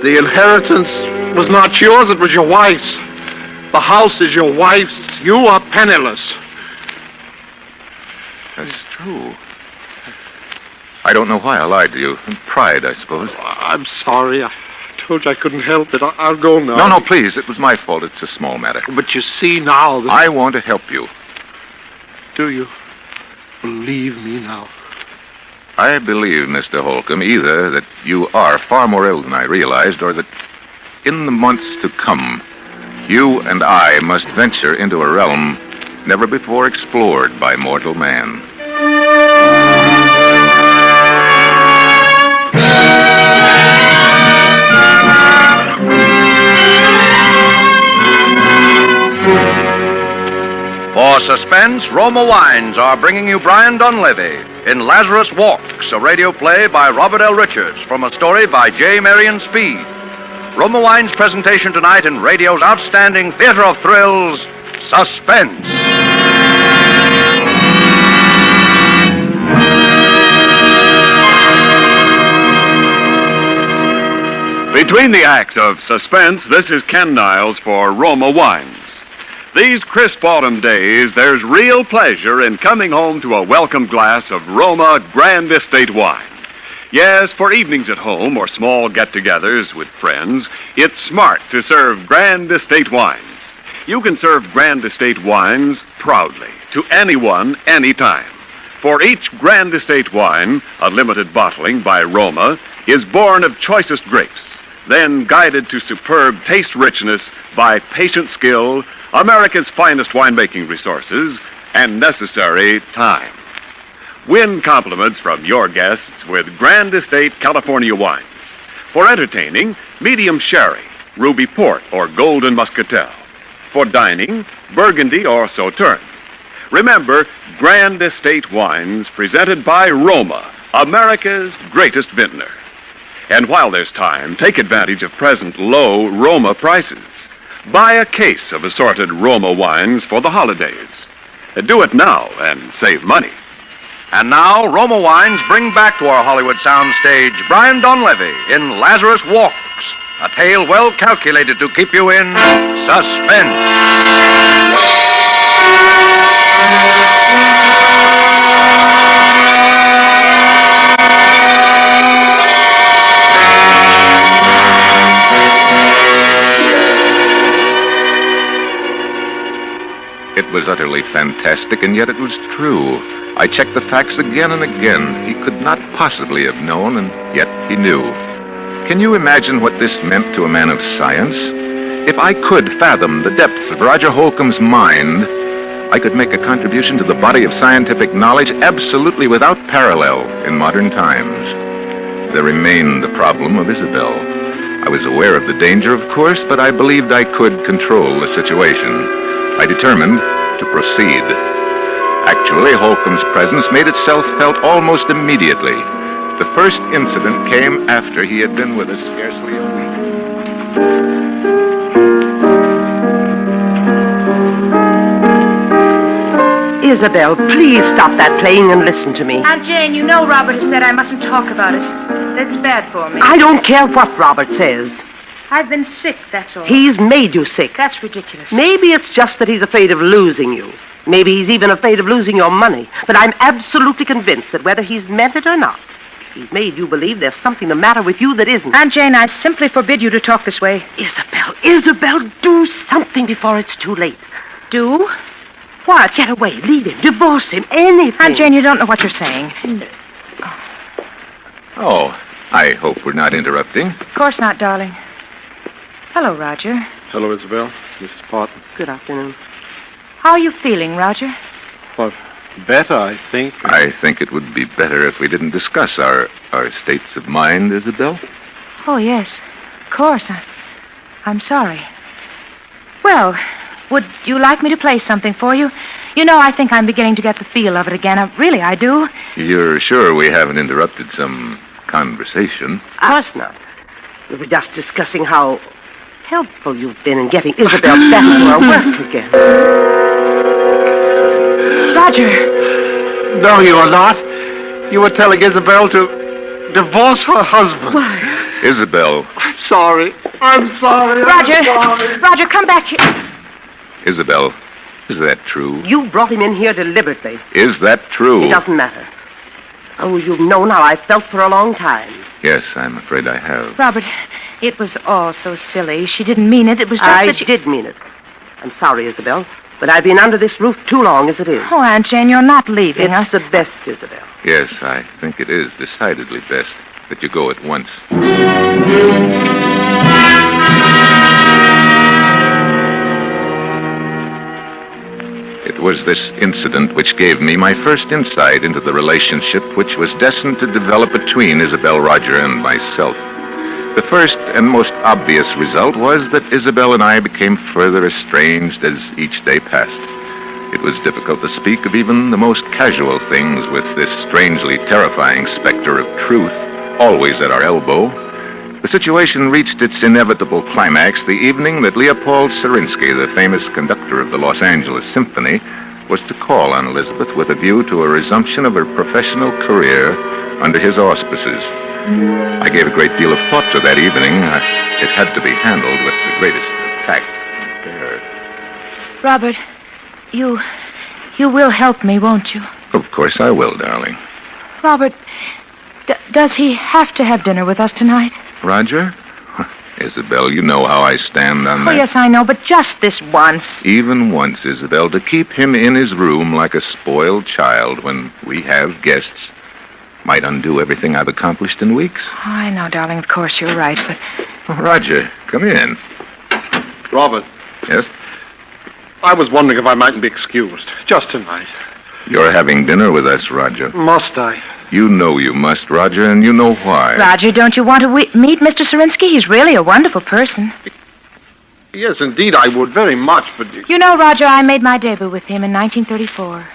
The inheritance was not yours, it was your wife's. The house is your wife's. You are penniless. That's true. I don't know why I lied to you. Pride, I suppose. I'm sorry. I told you I couldn't help it. I'll go now. No, please. It was my fault. It's a small matter. But you see now that... I want to help you. Do you believe me now? I believe, Mr. Holcomb, either that you are far more ill than I realized, or that in the months to come, you and I must venture into a realm never before explored by mortal man. For Suspense, Roma Wines are bringing you Brian Dunleavy in Lazarus Walks, a radio play by Robert L. Richards from a story by J. Marion Speed. Roma Wines' presentation tonight in radio's outstanding theater of thrills, Suspense. Between the acts of Suspense, this is Ken Niles for Roma Wines. These crisp autumn days, there's real pleasure in coming home to a welcome glass of Roma Grand Estate wine. Yes, for evenings at home or small get-togethers with friends, it's smart to serve Grand Estate wines. You can serve Grand Estate wines proudly to anyone, anytime. For each Grand Estate wine, a limited bottling by Roma, is born of choicest grapes, then guided to superb taste richness by patient skill, America's finest winemaking resources, and necessary time. Win compliments from your guests with Grand Estate California wines. For entertaining, medium sherry, ruby port, or golden muscatel. For dining, Burgundy or Sauterne. Remember, Grand Estate wines presented by Roma, America's greatest vintner. And while there's time, take advantage of present low Roma prices. Buy a case of assorted Roma wines for the holidays. Do it now and save money. And now, Roma Wines bring back to our Hollywood soundstage Brian Dunleavy in Lazarus Walks, a tale well calculated to keep you in suspense. It was utterly fantastic, and yet it was true. I checked the facts again and again. He could not possibly have known, and yet he knew. Can you imagine what this meant to a man of science? If I could fathom the depths of Roger Holcomb's mind, I could make a contribution to the body of scientific knowledge absolutely without parallel in modern times. There remained the problem of Isabel. I was aware of the danger, of course, but I believed I could control the situation. I determined to proceed. Actually, Holcomb's presence made itself felt almost immediately. The first incident came after he had been with us scarcely a week. Isabel, please stop that playing and listen to me. Aunt Jane, you know Robert has said I mustn't talk about it. That's bad for me. I don't care what Robert says. I've been sick, that's all. He's made you sick. That's ridiculous. Maybe it's just that he's afraid of losing you. Maybe he's even afraid of losing your money. But I'm absolutely convinced that whether he's meant it or not, he's made you believe there's something the matter with you that isn't. Aunt Jane, I simply forbid you to talk this way. Isabel, do something before it's too late. Do? What? Get away. Leave him. Divorce him. Anything. Aunt Jane, you don't know what you're saying. Oh, I hope we're not interrupting. Of course not, darling. Hello, Roger. Hello, Isabel. Mrs. Parton. Good afternoon. How are you feeling, Roger? Well, better, I think. I think it would be better if we didn't discuss our states of mind, Isabel. Oh, yes. Of course. I'm sorry. Well, would you like me to play something for you? You know, I think I'm beginning to get the feel of it again. Really, I do. You're sure we haven't interrupted some conversation? Of course not. We were just discussing how helpful you've been in getting Isabel back to her work again. Roger! No, you are not. You were telling Isabel to divorce her husband. Why? Isabel. I'm sorry. Roger, come back here. Isabel, is that true? You brought him in here deliberately. Is that true? It doesn't matter. Oh, you've known how I felt for a long time. Yes, I'm afraid I have. Robert, it was all so silly. She didn't mean it. It was just I that did mean it. I'm sorry, Isabel, but I've been under this roof too long as it is. Oh, Aunt Jane, you're not leaving us. It's the best, Isabel. Yes, I think it is decidedly best that you go at once. It was this incident which gave me my first insight into the relationship which was destined to develop between Isabel, Roger, and myself. The first and most obvious result was that Isabel and I became further estranged as each day passed. It was difficult to speak of even the most casual things with this strangely terrifying specter of truth always at our elbow. The situation reached its inevitable climax the evening that Leopold Sarinsky, the famous conductor of the Los Angeles Symphony, was to call on Elizabeth with a view to a resumption of her professional career under his auspices. I gave a great deal of thought to that evening. It had to be handled with the greatest tact and care. Robert, you will help me, won't you? Of course I will, darling. Robert, does he have to have dinner with us tonight? Roger? Isabel, you know how I stand on that. Oh, yes, I know, but just this once. Even once, Isabel, to keep him in his room like a spoiled child when we have guests might undo everything I've accomplished in weeks. Oh, I know, darling, of course you're right, but... Roger, come in. Robert. Yes? I was wondering if I mightn't be excused, just tonight. You're having dinner with us, Roger. Must I? You know you must, Roger, and you know why. Roger, don't you want to meet Mr. Sarinsky? He's really a wonderful person. Yes, indeed, I would very much, but... You know, Roger, I made my debut with him in 1934.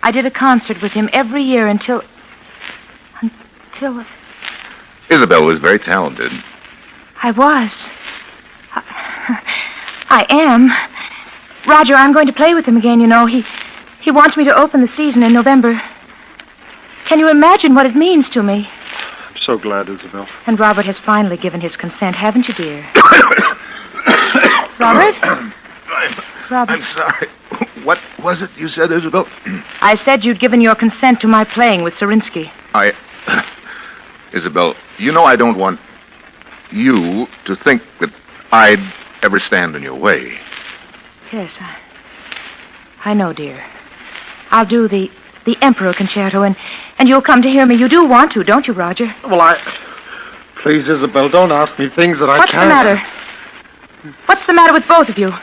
I did a concert with him every year until... Isabel was very talented. I was. I am. Roger, I'm going to play with him again, you know. He wants me to open the season in November. Can you imagine what it means to me? I'm so glad, Isabel. And Robert has finally given his consent, haven't you, dear? Robert? Robert. I'm sorry. What was it you said, Isabel? I said you'd given your consent to my playing with Sarinsky. Isabel, you know I don't want you to think that I'd ever stand in your way. Yes, I know, dear. I'll do the Emperor Concerto, and you'll come to hear me. You do want to, don't you, Roger? Well, Please, Isabel, don't ask me things that I What's can't. the matter? What's the matter with both of you?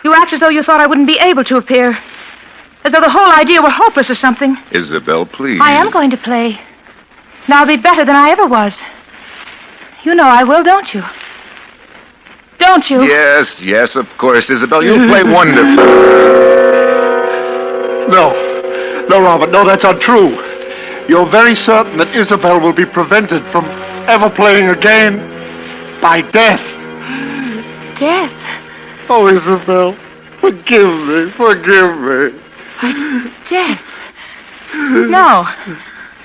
You act as though you thought I wouldn't be able to appear. As though the whole idea were hopeless or something. Isabel, please. I am going to play. And I'll be better than I ever was. You know I will, don't you? Don't you? Yes, yes, of course, Isabel. You'll play wonderfully. No, Robert, no, that's untrue. You're very certain that Isabel will be prevented from ever playing again by death. Death? Oh, Isabel, forgive me. Death? No.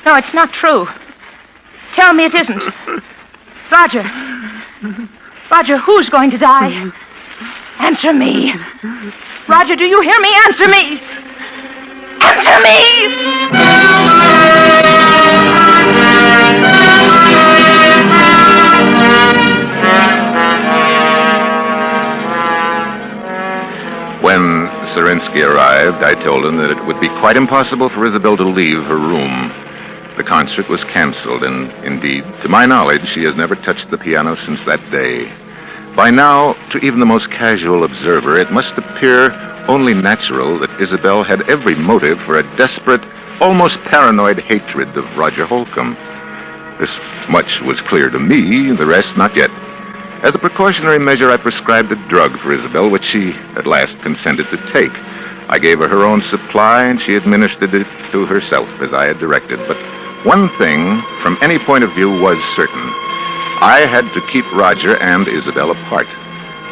No, it's not true. Tell me it isn't. Roger. Roger, who's going to die? Answer me. Roger, do you hear me? Answer me. Answer me! When Serinsky arrived, I told him that it would be quite impossible for Isabel to leave her room. The concert was canceled, and indeed, to my knowledge, she has never touched the piano since that day. By now, to even the most casual observer, it must appear only natural that Isabel had every motive for a desperate, almost paranoid hatred of Roger Holcomb. This much was clear to me, the rest not yet. As a precautionary measure, I prescribed a drug for Isabel, which she at last consented to take. I gave her her own supply, and she administered it to herself as I had directed. But one thing, from any point of view, was certain. I had to keep Roger and Isabel apart.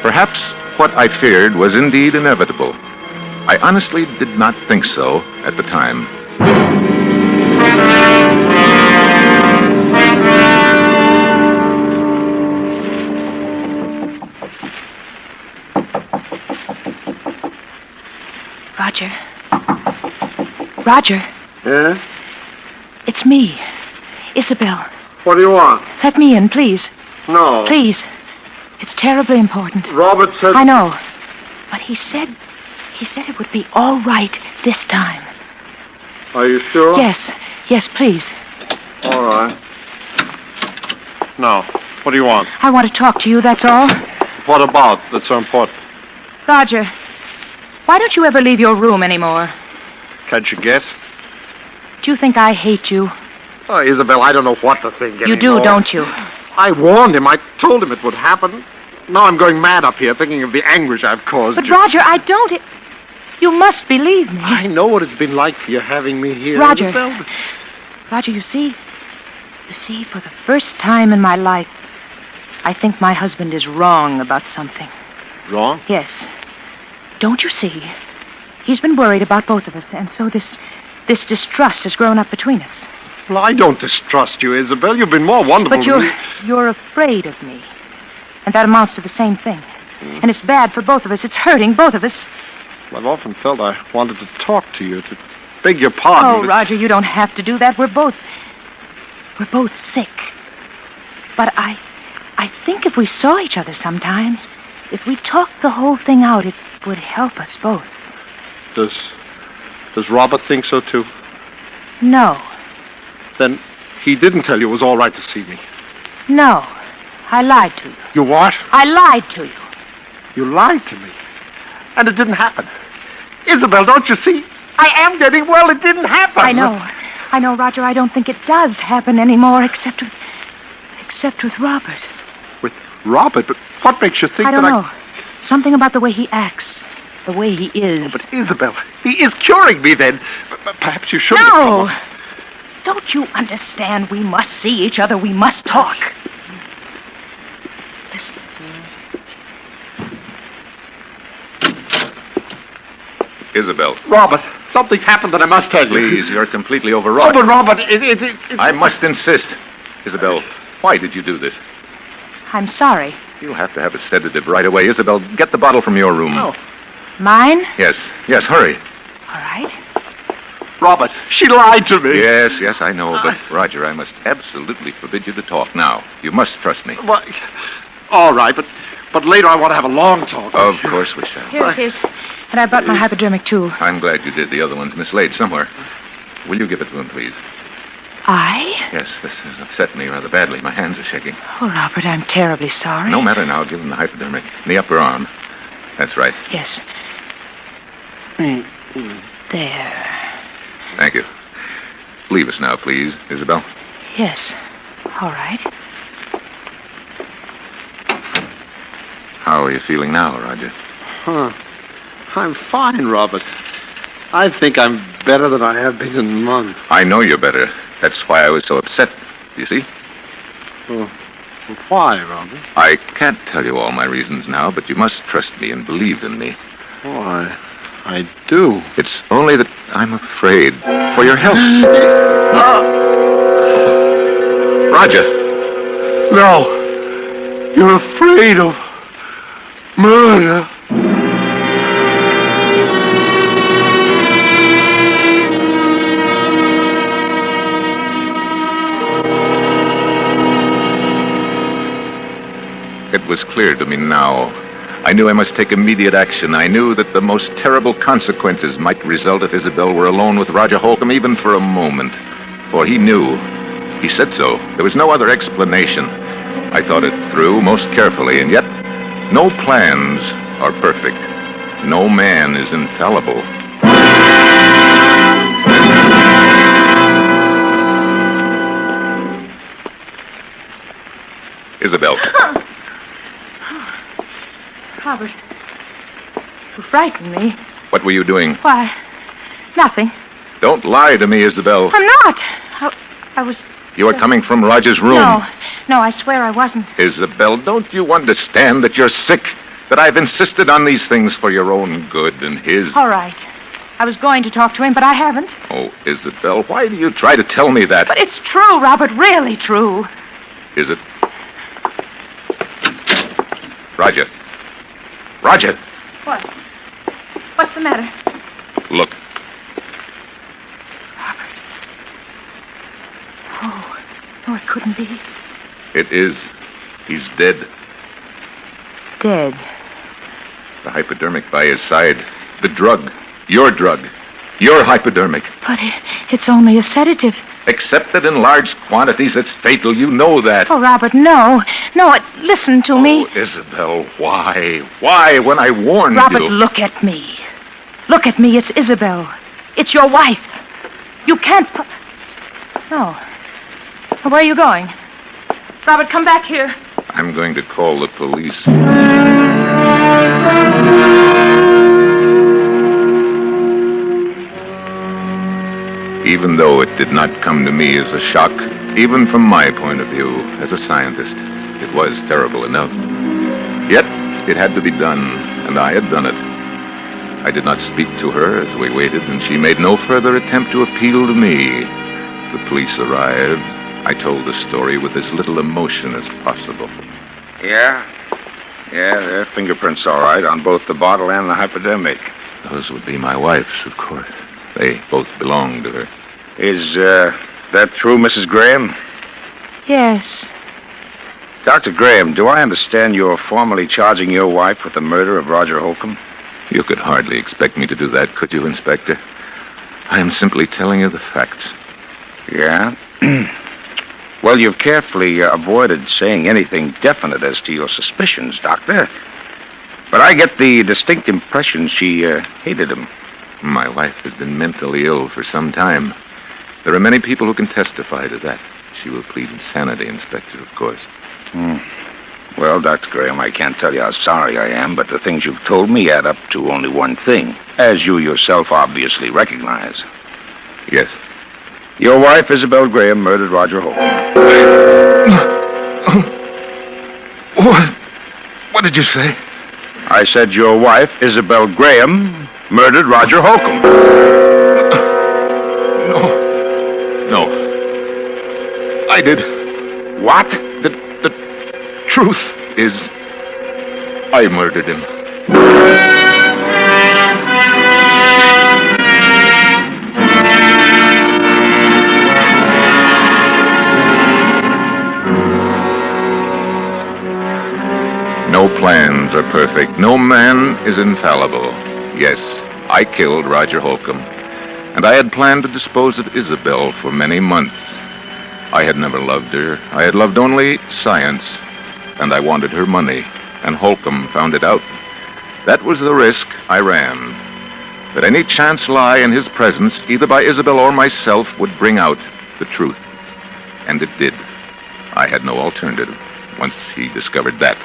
Perhaps what I feared was indeed inevitable. I honestly did not think so at the time. Roger. Roger. Yeah? It's me, Isabel. What do you want? Let me in, please. No. Please. It's terribly important. Robert said... I know. But he said it would be all right this time. Are you sure? Yes, please. All right. Now, what do you want? I want to talk to you, that's all. What about that's so important? Roger, why don't you ever leave your room anymore? Can't you guess? Do you think I hate you? Oh, Isabel, I don't know what to think anymore. You do, don't you? I warned him. I told him it would happen. Now I'm going mad up here thinking of the anguish I've caused But you. Roger, I don't... You must believe me. I know what it's been like for you having me here, Roger. Isabel. Roger, you see, for the first time in my life, I think my husband is wrong about something. Wrong? Yes. Don't you see? He's been worried about both of us, and so this distrust has grown up between us. Well, I don't distrust you, Isabel. You've been more wonderful But to me. you're afraid of me. And that amounts to the same thing. And it's bad for both of us. It's hurting both of us. I've often felt I wanted to talk to you, to beg your pardon. Oh, but... Roger, you don't have to do that. We're both sick. But I think if we saw each other sometimes, if we talked the whole thing out, it would help us both. Does Robert think so, too? No. Then he didn't tell you it was all right to see me. No. I lied to you. You what? I lied to you. You lied to me. And it didn't happen. Isabel, don't you see? I am getting well. It didn't happen. I know, Roger. I don't think it does happen anymore, except with Robert. With Robert? But what makes you think I don't know. Something about the way he acts. The way he is. Oh, but Isabel, he is curing me then. Perhaps you shouldn't No! have come on. Don't you understand? We must see each other. We must talk. Listen. Isabel. Robert, something's happened that I must tell you. Please, you're completely overwrought. Oh, but Robert, I must insist. Isabel, why did you do this? I'm sorry. You'll have to have a sedative right away. Isabel, get the bottle from your room. Oh. Mine? Yes, hurry. All right. Robert, she lied to me. Yes, I know. But, Roger, I must absolutely forbid you to talk now. You must trust me. Well, all right, but later I want to have a long talk. Of course we shall. Here it is. And I brought my hypodermic, too. I'm glad you did. The other one's mislaid somewhere. Will you give it to him, please? I? Yes, this has upset me rather badly. My hands are shaking. Oh, Robert, I'm terribly sorry. No matter now. Give him the hypodermic. In the upper arm. That's right. Yes. There. Thank you. Leave us now, please, Isabel. Yes. All right. How are you feeling now, Roger? Huh. I'm fine, Robert. I think I'm better than I have been in months. I know you're better. That's why I was so upset, you see? Well, why, Robert? I can't tell you all my reasons now, but you must trust me and believe in me. Oh, I do. It's only that I'm afraid for your health. Roger. No. You're afraid of murder. It was clear to me now. I knew I must take immediate action. I knew that the most terrible consequences might result if Isabel were alone with Roger Holcomb, even for a moment. For he knew. He said so. There was no other explanation. I thought it through most carefully, and yet no plans are perfect. No man is infallible. Isabel. Robert, you frightened me. What were you doing? Why, nothing. Don't lie to me, Isabel. I'm not. I was... You are coming from Roger's room. No, I swear I wasn't. Isabel, don't you understand that you're sick? That I've insisted on these things for your own good and his? All right. I was going to talk to him, but I haven't. Oh, Isabel, why do you try to tell me that? But it's true, Robert, really true. Is it? Roger. Roger! What? What's the matter? Look. Robert. Oh, it couldn't be. It is. He's dead. Dead? The hypodermic by his side. The drug. Your drug. Your hypodermic. But it's only a sedative. Except that in large quantities it's fatal. You know that. Oh, Robert, no. No, listen to me. Oh, Isabel, why? Why, when I warned you? Robert, look at me. Look at me. It's Isabel. It's your wife. You can't... No. Where are you going? Robert, come back here. I'm going to call the police. Even though it did not come to me as a shock, even from my point of view as a scientist, it was terrible enough. Yet, it had to be done, and I had done it. I did not speak to her as we waited, and she made no further attempt to appeal to me. The police arrived. I told the story with as little emotion as possible. Yeah, their fingerprints all right on both the bottle and the hypodermic. Those would be my wife's, of course. They both belong to her. Is that true, Mrs. Graham? Yes. Dr. Graham, do I understand you're formally charging your wife with the murder of Roger Holcomb? You could hardly expect me to do that, could you, Inspector? I am simply telling you the facts. Yeah? Well, you've carefully avoided saying anything definite as to your suspicions, Doctor. But I get the distinct impression she hated him. My wife has been mentally ill for some time. There are many people who can testify to that. She will plead insanity, Inspector, of course. Well, Dr. Graham, I can't tell you how sorry I am, but the things you've told me add up to only one thing, as you yourself obviously recognize. Yes. Your wife, Isabel Graham, murdered Roger Holcomb. What did you say? I said your wife, Isabel Graham, murdered Roger Holcomb. No. I did. What? The truth is, I murdered him. No plans are perfect. No man is infallible. Yes, I killed Roger Holcomb, and I had planned to dispose of Isabel for many months. I had never loved her. I had loved only science, and I wanted her money, and Holcomb found it out. That was the risk I ran. That any chance lie in his presence, either by Isabel or myself, would bring out the truth. And it did. I had no alternative once he discovered that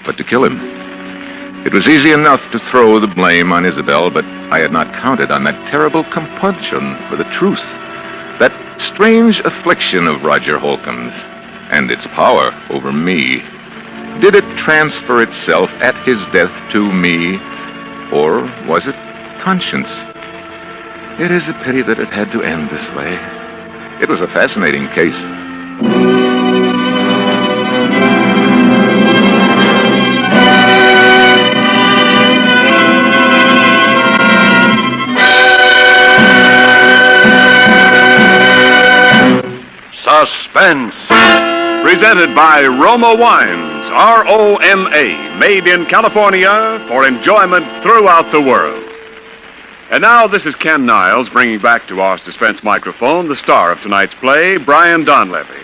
but to kill him. It was easy enough to throw the blame on Isabel, but I had not counted on that terrible compunction for the truth. That strange affliction of Roger Holcomb's and its power over me. Did it transfer itself at his death to me, or was it conscience? It is a pity that it had to end this way. It was a fascinating case. Suspense. Presented by Roma Wines, R-O-M-A, made in California for enjoyment throughout the world. And now this is Ken Niles bringing back to our suspense microphone the star of tonight's play, Brian Donlevy.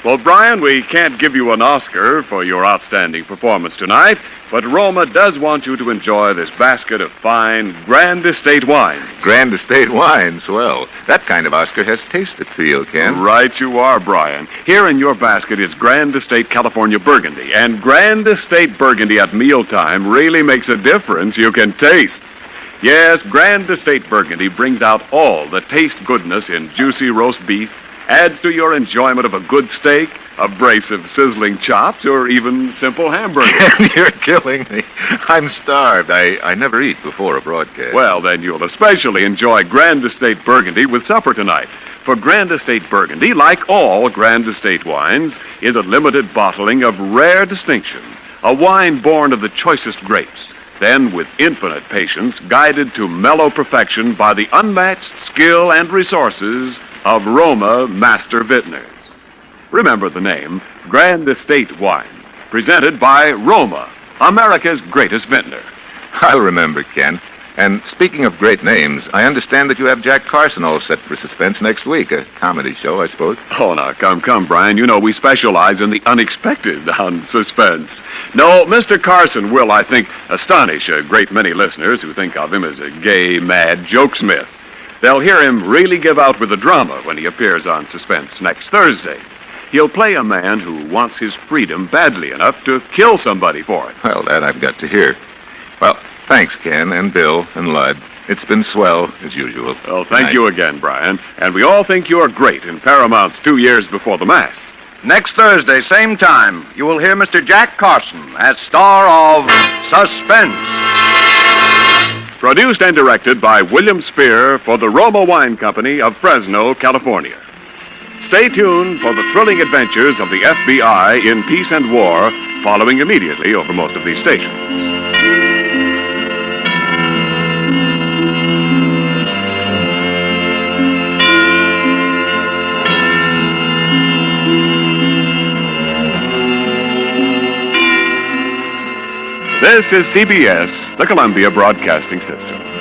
Well, Brian, we can't give you an Oscar for your outstanding performance tonight, but Roma does want you to enjoy this basket of fine Grand Estate wines. Grand Estate wines? Well, that kind of Oscar has taste appeal, Ken. Right you are, Brian. Here in your basket is Grand Estate California Burgundy, and Grand Estate Burgundy at mealtime really makes a difference you can taste. Yes, Grand Estate Burgundy brings out all the taste goodness in juicy roast beef, adds to your enjoyment of a good steak, a brace of sizzling chops, or even simple hamburgers. You're killing me. I'm starved. I never eat before a broadcast. Well, then you'll especially enjoy Grand Estate Burgundy with supper tonight. For Grand Estate Burgundy, like all Grand Estate wines, is a limited bottling of rare distinction, a wine born of the choicest grapes, then with infinite patience, guided to mellow perfection by the unmatched skill and resources of Roma Master Vintners. Remember the name, Grand Estate Wine, presented by Roma, America's greatest vintner. I'll remember, Ken. And speaking of great names, I understand that you have Jack Carson all set for Suspense next week, a comedy show, I suppose. Oh, now, come, Brian. You know we specialize in the unexpected on Suspense. No, Mr. Carson will, I think, astonish a great many listeners who think of him as a gay, mad jokesmith. They'll hear him really give out with the drama when he appears on Suspense next Thursday. He'll play a man who wants his freedom badly enough to kill somebody for it. Well, that I've got to hear. Well, thanks, Ken, and Bill, and Lud. It's been swell, as usual. Well, thank you again, Brian. And we all think you're great in Paramount's 2 years before the mast. Next Thursday, same time, you will hear Mr. Jack Carson as star of Suspense. Produced and directed by William Spear for the Roma Wine Company of Fresno, California. Stay tuned for the thrilling adventures of the FBI in peace and war, following immediately over most of these stations. This is CBS, the Columbia Broadcasting System.